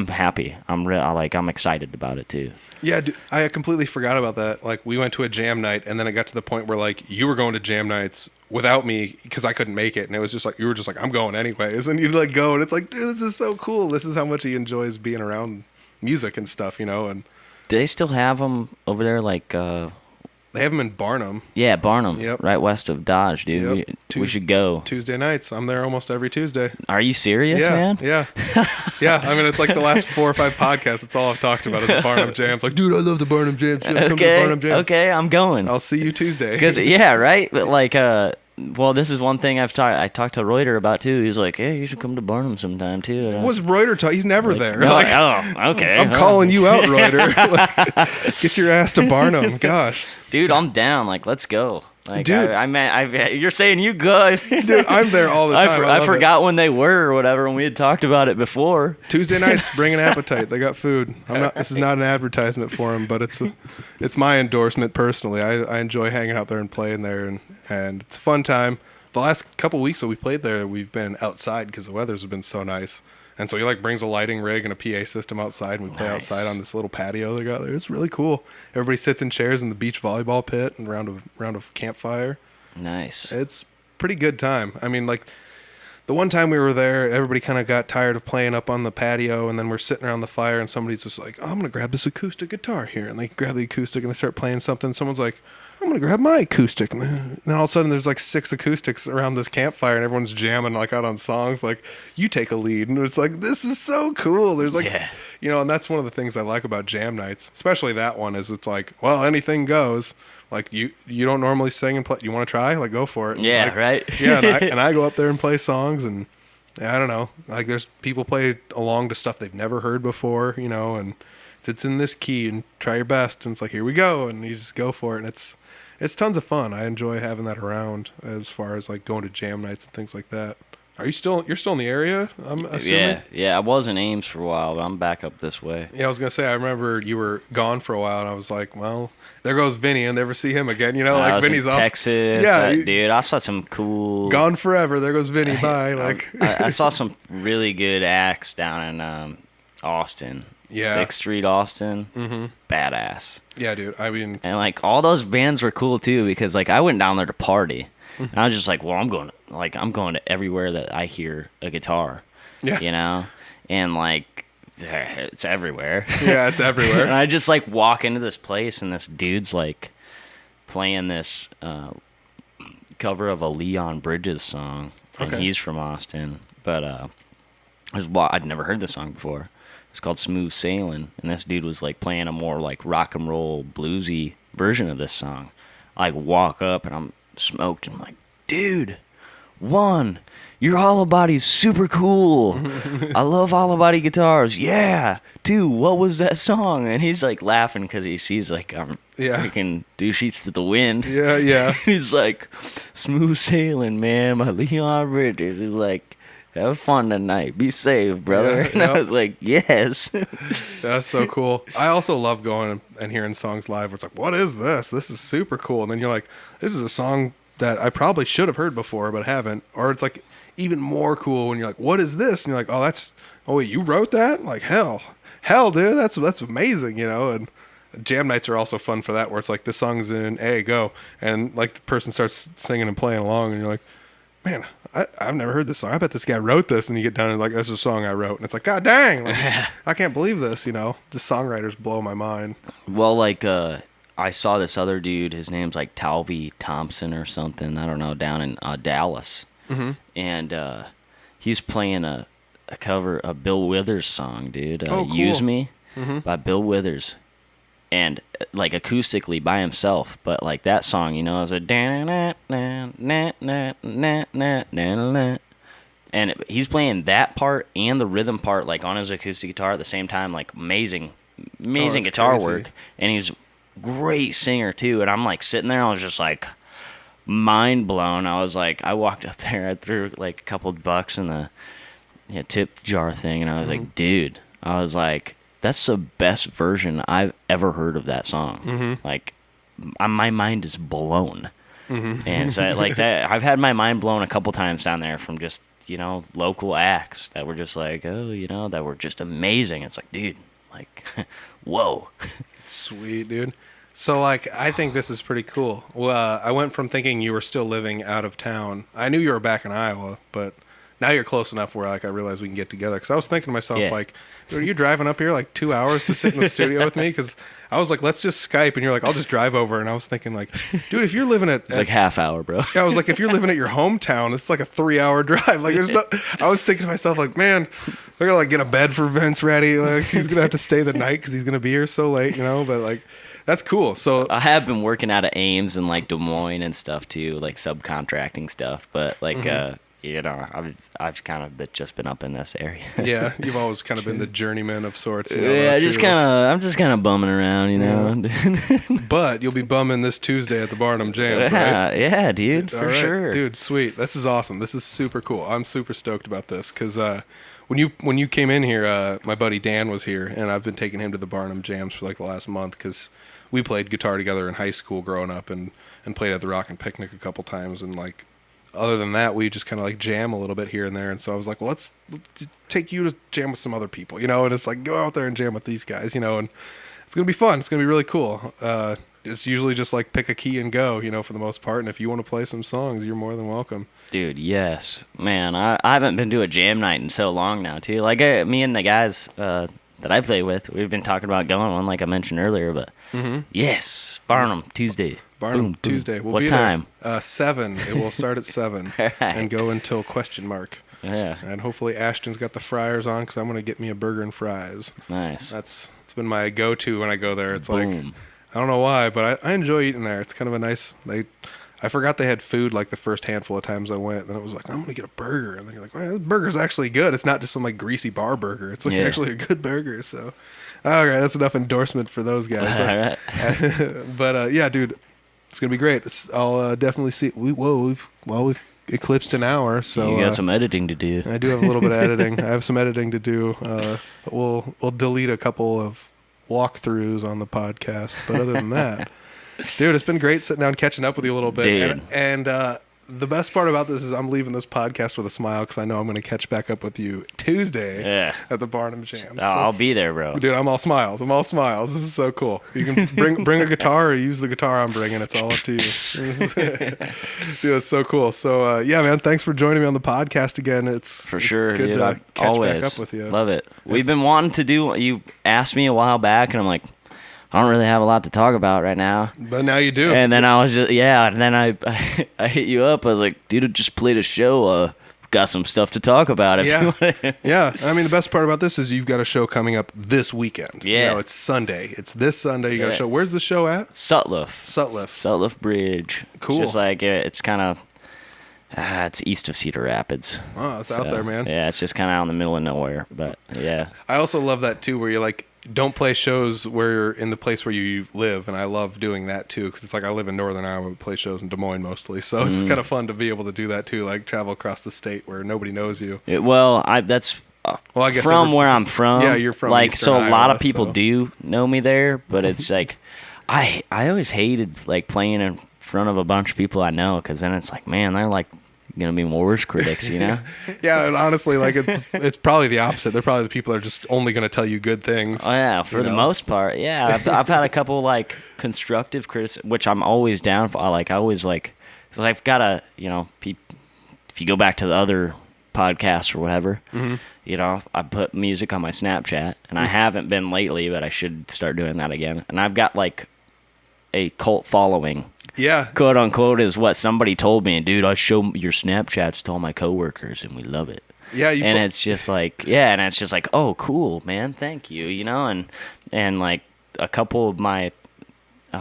happy. I'm excited about it too. Yeah, dude, I completely forgot about that. Like, we went to a jam night, and then it got to the point where like you were going to jam nights without me because I couldn't make it, and it was just like you were just like, I'm going anyways, and you'd like go, and it's like, dude, this is so cool. This is how much he enjoys being around music and stuff, you know. And Do they still have them over there? Like, they have them in Barnum. yeah, Barnum, Yep. right west of Dodge, dude. Yep. We should go. Tuesday nights. I'm there almost every Tuesday. Are you serious, Yeah, man? yeah, yeah. I mean, it's like the last 4 or 5 podcasts. It's all I've talked about is the Barnum Jams. Like, dude, I love the Barnum Jams. Come to the Barnum Jams. Okay, I'm going. I'll see you Tuesday. Because yeah, right. But like, well, this is one thing I talked to Reuter about too. He's like, hey, you should come to Barnum sometime too. What was Reuter talking? He's never there. No, Like, oh, okay. I'm calling you out, Reuter. Like, get your ass to Barnum. Gosh. Dude, I'm down. Like, let's go. Like, Dude. you're saying you go. Dude, I'm there all the time. I love forgot when they were or whatever when we had talked about it before. it. Tuesday nights, bring an appetite. They got food. This is not an advertisement for them, but it's my endorsement personally. I enjoy hanging out there and playing there, and it's a fun time. The last couple weeks that we played there, we've been outside because the weather's been so nice. And so he like brings a lighting rig and a PA system outside, and we play Nice. outside on this little patio they got there. It's really cool. Everybody sits in chairs in the beach volleyball pit and around a campfire. Nice. It's pretty good time. I mean, like, the one time we were there, everybody kind of got tired of playing up on the patio, and then we're sitting around the fire, and somebody's just like, oh, I'm going to grab this acoustic guitar here. And they grab the acoustic, and they start playing something. Someone's like, I'm going to grab my acoustic. And then all of a sudden, there's like 6 acoustics around this campfire, and everyone's jamming like out on songs. Like, you take a lead. And it's like, this is so cool. There's like, Yeah. you know, and that's one of the things I like about jam nights, especially that one, is it's like, well, anything goes. Like, you don't normally sing and play. You want to try? Like, go for it. And Yeah, like, right? Yeah, and I go up there and play songs, and I don't know. Like there's people play along to stuff they've never heard before, you know, and it's in this key and try your best, and it's like here we go, and you just go for it, and it's tons of fun. I enjoy having that around as far as like going to jam nights and things like that. You're still in the area, I'm assuming? Yeah. I was in Ames for a while, but I'm back up this way. Yeah, I was gonna say I remember you were gone for a while, and I was like, well, there goes Vinnie. I'll never see him again. You know, I like was Vinnie's in off. Texas. Yeah, Dude, I saw some cool. Gone forever. There goes Vinnie. Bye. Like I saw some really good acts down in Austin. Yeah. 6th Street, Austin. Mm-hmm. Badass. Yeah, dude. I mean, and like all those bands were cool too because like I went down there to party, and I was just like, well, I'm going to everywhere that I hear a guitar. Yeah. You know, and like it's everywhere. Yeah, it's everywhere. And I just like walk into this place, and this dude's like playing this cover of a Leon Bridges song, and he's from Austin, but I'd never heard this song before. It's called Smooth Sailing, and this dude was like playing a more like rock and roll bluesy version of this song. I like walk up and I'm smoked, and I'm like, dude, your hollow body's super cool. I love hollow body guitars. Yeah. 2, what was that song? And he's like laughing because he sees like I'm freaking do sheets to the wind. Yeah. He's like, Smooth Sailing, man, my Leon Bridges. He's like, have fun tonight. Be safe, brother. And I was like, yes. That's so cool. I also love going and hearing songs live where it's like, what is this? This is super cool. And then you're like, this is a song that I probably should have heard before but haven't. Or it's like even more cool when you're like, what is this? And you're like, oh wait, you wrote that? Like hell, dude, that's amazing, you know. And jam nights are also fun for that, where it's like this song's in A, go, and like the person starts singing and playing along, and you're like, man, I've never heard this song. I bet this guy wrote this. And you get done and like, that's a song I wrote. And it's like, God dang, like, I can't believe this, you know. The songwriters blow my mind. Well, like, I saw this other dude, his name's like Talvey Thompson or something, I don't know, down in Dallas. Mm-hmm. And he's playing a cover of Bill Withers song, dude. Cool. Use Me Mm-hmm. by Bill Withers. And like acoustically by himself, but like that song, you know, it was a and he's playing that part and the rhythm part like on his acoustic guitar at the same time, like amazing guitar crazy work. And he's great singer too. And I'm like sitting there, I was just like mind blown. I was like, I walked up there, I threw like a couple bucks in the tip jar thing, and I was like, dude, I was like, that's the best version I've ever heard of that song. Mm-hmm. Like, my mind is blown. Mm-hmm. And so, like that, I've had my mind blown a couple times down there from just, you know, local acts that were just like, oh, you know, that were just amazing. It's like, dude, like, whoa. Sweet, dude. So, like, I think this is pretty cool. Well, I went from thinking you were still living out of town. I knew you were back in Iowa, but now you're close enough where, like, I realized we can get together. Because I was thinking to myself, like, are you driving up here, like, 2 hours to sit in the studio with me? Because I was like, let's just Skype. And you're like, I'll just drive over. And I was thinking, like, dude, if you're living at... It's like half hour, bro. I was like, if you're living at your hometown, it's like a 3-hour drive. Like, there's no... I was thinking to myself, like, man, they're going to, like, get a bed for Vince ready. Like, he's going to have to stay the night because he's going to be here so late, you know? But, like... That's cool. So I have been working out of Ames and like Des Moines and stuff too, like subcontracting stuff. But like, you know, I've kind of just been up in this area. Yeah, you've always kind of been the journeyman of sorts. You know, yeah, I'm just kind of bumming around, you know. But you'll be bumming this Tuesday at the Barnum Jam, right? Yeah, dude, for sure, dude. Sweet. This is awesome. This is super cool. I'm super stoked about this because when you came in here, my buddy Dan was here, and I've been taking him to the Barnum Jams for like the last month because we played guitar together in high school growing up and played at the Rock and Picnic a couple times. And like, other than that, we just kind of like jam a little bit here and there. And so I was like, well, let's take you to jam with some other people, you know? And it's like, go out there and jam with these guys, you know? And it's going to be fun. It's going to be really cool. It's usually just like pick a key and go, you know, for the most part. And if you want to play some songs, you're more than welcome. Dude, yes. Man, I haven't been to a jam night in so long now, too. Like, me and the guys that I play with, we've been talking about going on, like I mentioned earlier, but yes, Barnum, Tuesday. Barnum, Tuesday. We'll what be time? There. 7. It will start at 7 and go until question mark. Yeah. And hopefully Ashton's got the fryers on because I'm going to get me a burger and fries. Nice. It's been my go-to when I go there. It's like, I don't know why, but I enjoy eating there. It's kind of a nice, I forgot they had food like the first handful of times I went. Then it was like, I'm gonna get a burger, and then you're like, well, this burger's actually good. It's not just some like greasy bar burger. It's like actually a good burger. So, all right, that's enough endorsement for those guys. All right. But yeah, dude, it's gonna be great. I'll definitely see. We've eclipsed an hour, so you got some editing to do. I do have a little bit of editing. I have some editing to do. We'll delete a couple of walkthroughs on the podcast, but other than that, dude, it's been great sitting down and catching up with you a little bit. Dude. And the best part about this is I'm leaving this podcast with a smile because I know I'm going to catch back up with you Tuesday at the Barnum Jam. Oh, I'll be there, bro. Dude, I'm all smiles. This is so cool. You can bring a guitar or use the guitar I'm bringing. It's all up to you. Dude, it's so cool. So, yeah, man, thanks for joining me on the podcast again. It's sure, good dude. to catch Always back up with you. Love it. We've been wanting to do, you asked me a while back, and I'm like, I don't really have a lot to talk about right now. But now you do. And then I was just, and then I hit you up. I was like, dude, I just played a show. Got some stuff to talk about. If you want. Yeah. I mean, the best part about this is you've got a show coming up this weekend. Yeah. You know, it's Sunday. It's this Sunday. You got a show. Where's the show at? Sutliff Bridge. Cool. It's just like, it's kind of, it's east of Cedar Rapids. Oh, it's out there, man. Yeah, it's just kind of out in the middle of nowhere. But, yeah. I also love that, too, where you're like, don't play shows where you're in the place where you live, and I love doing that too because it's like I live in Northern Iowa, but play shows in Des Moines mostly, so it's kind of fun to be able to do that too, like travel across the state where nobody knows you. I guess from where I'm from. Yeah, you're from like Eastern so. A lot Iowa, of people do know me there, but it's like I always hated like playing in front of a bunch of people I know because then it's like, man, they're like gonna be more worse critics, you know? Yeah, and honestly, like it's probably the opposite. They're probably the people that are just only gonna tell you good things. Oh yeah, for the most part, yeah. I've had a couple like constructive criticism, which I'm always down for. I always like, because I've got to, if you go back to the other podcasts or whatever, you know, I put music on my Snapchat, and I haven't been lately, but I should start doing that again. And I've got like a cult following. Yeah. Quote unquote is what somebody told me. And dude, I show your Snapchats to all my coworkers and we love it. Yeah. It's just like, and it's just like, oh, cool, man. Thank you. You know, and like a couple of my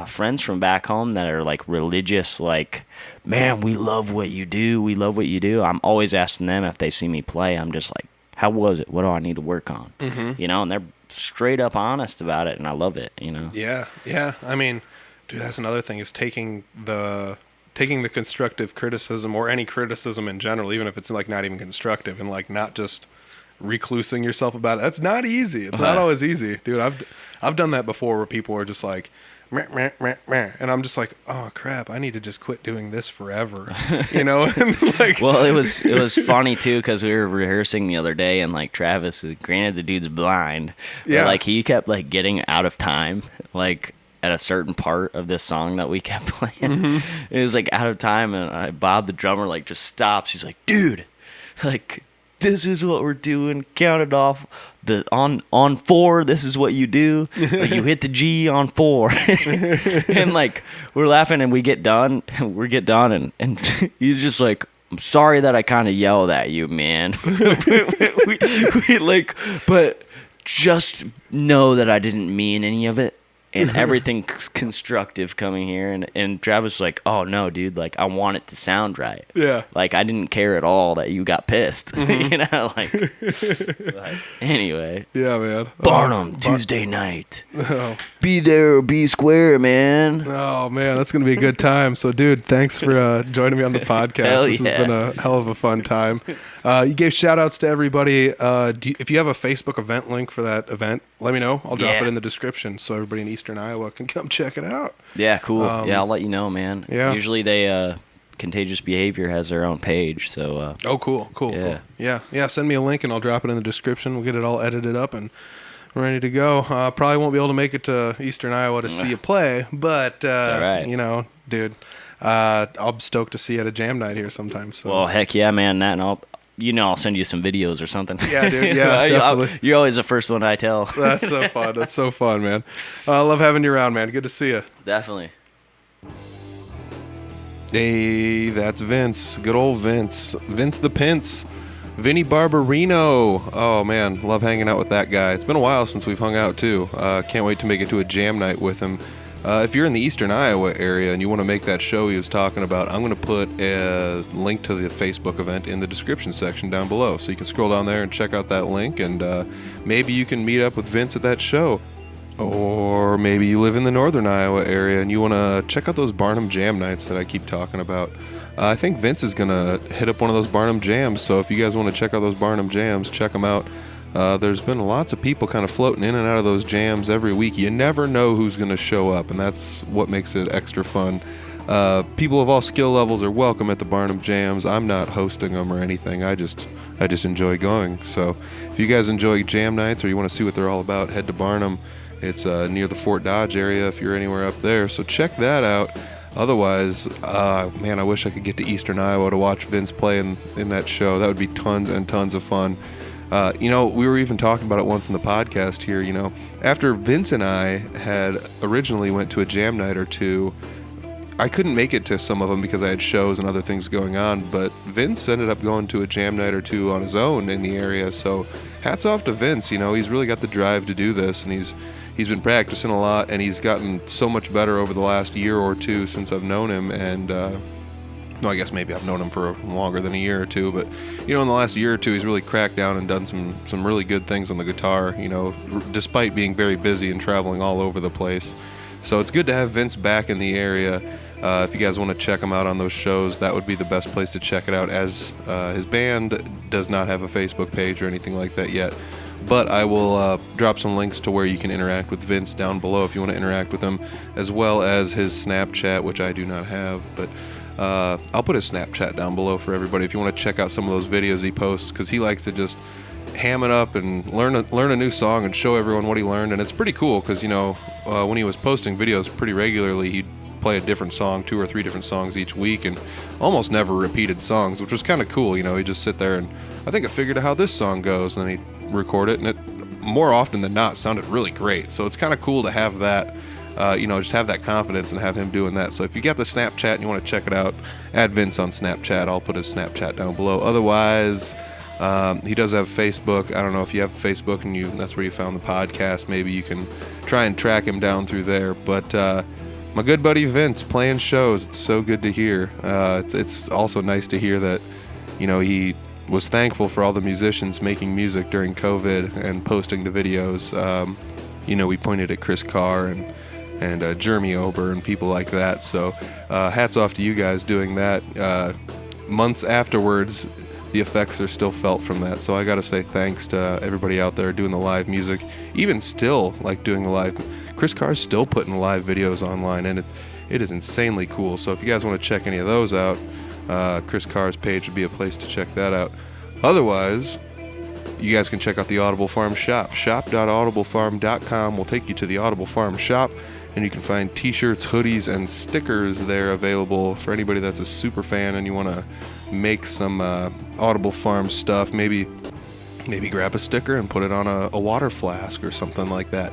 friends from back home that are like religious, like, man, we love what you do. We love what you do. I'm always asking them if they see me play. I'm just like, how was it? What do I need to work on? You know, and they're straight up honest about it. And I love it, you know? Yeah. Yeah. I mean, dude, that's another thing is taking the constructive criticism or any criticism in general, even if it's like not even constructive, and like not just reclusing yourself about it. That's not easy. It's not always easy, dude. I've done that before where people are just like, meh, meh, meh, meh. And I'm just like, oh crap, I need to just quit doing this forever, you know? And like, well, it was funny too because we were rehearsing the other day, and like Travis, granted the dude's blind, but like he kept like getting out of time, like at a certain part of this song that we kept playing. It was like out of time, and Bob the drummer like just stops. He's like, dude, like this is what we're doing. Count it off. On 4, this is what you do. Like you hit the G on 4. And like we're laughing, and we get done, and he's just like, I'm sorry that I kind of yelled at you, man. we like, but just know that I didn't mean any of it. And everything's constructive coming here. And Travis was like, oh, no, dude. Like, I want it to sound right. Yeah. Like, I didn't care at all that you got pissed. You know? Like, but anyway. Yeah, man. Barnum, Tuesday night. Oh. Be there or be square, man. Oh, man. That's going to be a good time. So, dude, thanks for joining me on the podcast. This has been a hell of a fun time. You gave shout-outs to everybody. If you have a Facebook event link for that event, let me know. I'll drop it in the description so everybody in Eastern Iowa can come check it out. Yeah, cool. I'll let you know, man. Yeah. Usually they Contagious Behavior has their own page, so oh, cool. Yeah, send me a link and I'll drop it in the description. We'll get it all edited up and ready to go. Probably won't be able to make it to Eastern Iowa to see you play, but all right. You know, dude, I'm stoked to see you at a jam night here sometime. So. Well, heck yeah, man. That and I'll send you some videos or something. Yeah, dude. Yeah, definitely. You're always the first one I tell. That's so fun. That's so fun, man. I love having you around, man. Good to see you. Definitely. Hey, that's Vince. Good old Vince. Vince the Pince. Vinnie Barbarino. Oh, man. Love hanging out with that guy. It's been a while since we've hung out, too. Can't wait to make it to a jam night with him If you're in the eastern Iowa area and you want to make that show he was talking about, I'm going to put a link to the Facebook event in the description section down below. So you can scroll down there and check out that link, and maybe you can meet up with Vince at that show. Or maybe you live in the northern Iowa area and you want to check out those Barnum Jam nights that I keep talking about. I think Vince is going to hit up one of those Barnum Jams, so if you guys want to check out those Barnum Jams, check them out. There's been lots of people kind of floating in and out of those jams every week. You never know who's going to show up, and that's what makes it extra fun. People of all skill levels are welcome at the Barnum Jams. I'm not hosting them or anything. I just enjoy going. So if you guys enjoy jam nights or you want to see what they're all about, head to Barnum. It's near the Fort Dodge area if you're anywhere up there. So check that out. Otherwise, man, I wish I could get to eastern Iowa to watch Vince play in that show. That would be tons and tons of fun. We were even talking about it once in the podcast here, after Vince and I had originally went to a jam night or two, I couldn't make it to some of them because I had shows and other things going on, but Vince ended up going to a jam night or two on his own in the area, so hats off to Vince. He's really got the drive to do this, and he's been practicing a lot, and he's gotten so much better over the last year or two since I've known him, and I guess maybe I've known him for longer than a year or two, but in the last year or two he's really cracked down and done some really good things on the guitar, despite being very busy and traveling all over the place. So it's good to have Vince back in the area. If you guys want to check him out on those shows, that would be the best place to check it out, as his band does not have a Facebook page or anything like that yet. But I will drop some links to where you can interact with Vince down below if you want to interact with him, as well as his Snapchat, which I do not have, but I'll put his Snapchat down below for everybody if you want to check out some of those videos he posts, because he likes to just ham it up and learn a new song and show everyone what he learned. And it's pretty cool because when he was posting videos pretty regularly, he'd play a different song, 2 or 3 different songs each week, and almost never repeated songs, which was kind of cool. He'd just sit there and I think I figured out how this song goes, and then he'd record it, and it more often than not sounded really great. So it's kind of cool to have that. Just have that confidence and have him doing that. So if you got the Snapchat and you want to check it out, add Vince on Snapchat. I'll put his Snapchat down below. Otherwise, he does have Facebook. I don't know if you have Facebook and that's where you found the podcast. Maybe you can try and track him down through there. But my good buddy Vince playing shows, it's so good to hear. It's also nice to hear that, he was thankful for all the musicians making music during COVID and posting the videos. We pointed at Chris Carr and Jeremy Ober and people like that. So hats off to you guys doing that. Months afterwards, the effects are still felt from that. So I got to say thanks to everybody out there doing the live music. Even still, doing the live. Chris Carr's still putting live videos online, and it is insanely cool. So if you guys want to check any of those out, Chris Carr's page would be a place to check that out. Otherwise, you guys can check out the Audible Farm shop. Shop.audiblefarm.com will take you to the Audible Farm shop, and you can find t-shirts, hoodies, and stickers there available for anybody that's a super fan and you want to make some Audible Farm stuff. Maybe grab a sticker and put it on a water flask or something like that.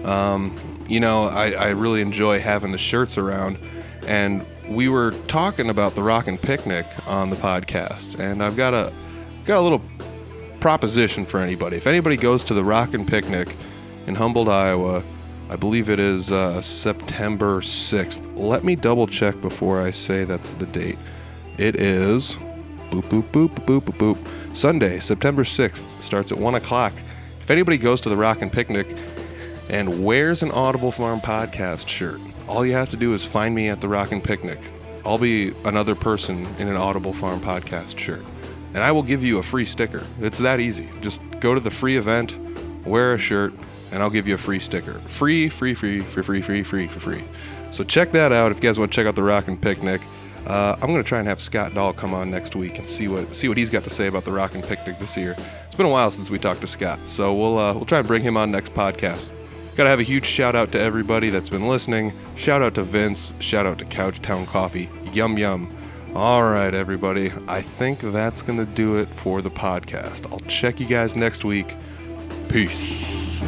I really enjoy having the shirts around, and we were talking about the Rockin' Picnic on the podcast, and I've got a little proposition for anybody. If anybody goes to the Rockin' Picnic in Humboldt, Iowa, I believe it is September 6th. Let me double check before I say that's the date. It is Sunday, September 6th. Starts at 1 o'clock. If anybody goes to the Rockin' Picnic and wears an Audible Farm podcast shirt, all you have to do is find me at the Rockin' Picnic. I'll be another person in an Audible Farm podcast shirt, and I will give you a free sticker. It's that easy. Just go to the free event, wear a shirt, and I'll give you a free sticker. Free. So check that out if you guys want to check out the Rockin' Picnic. I'm going to try and have Scott Dahl come on next week and see what he's got to say about the Rockin' Picnic this year. It's been a while since we talked to Scott, so we'll try and bring him on next podcast. Got to have a huge shout out to everybody that's been listening. Shout out to Vince. Shout out to Couchtown Coffee. Yum yum. All right, everybody. I think that's going to do it for the podcast. I'll check you guys next week. Peace.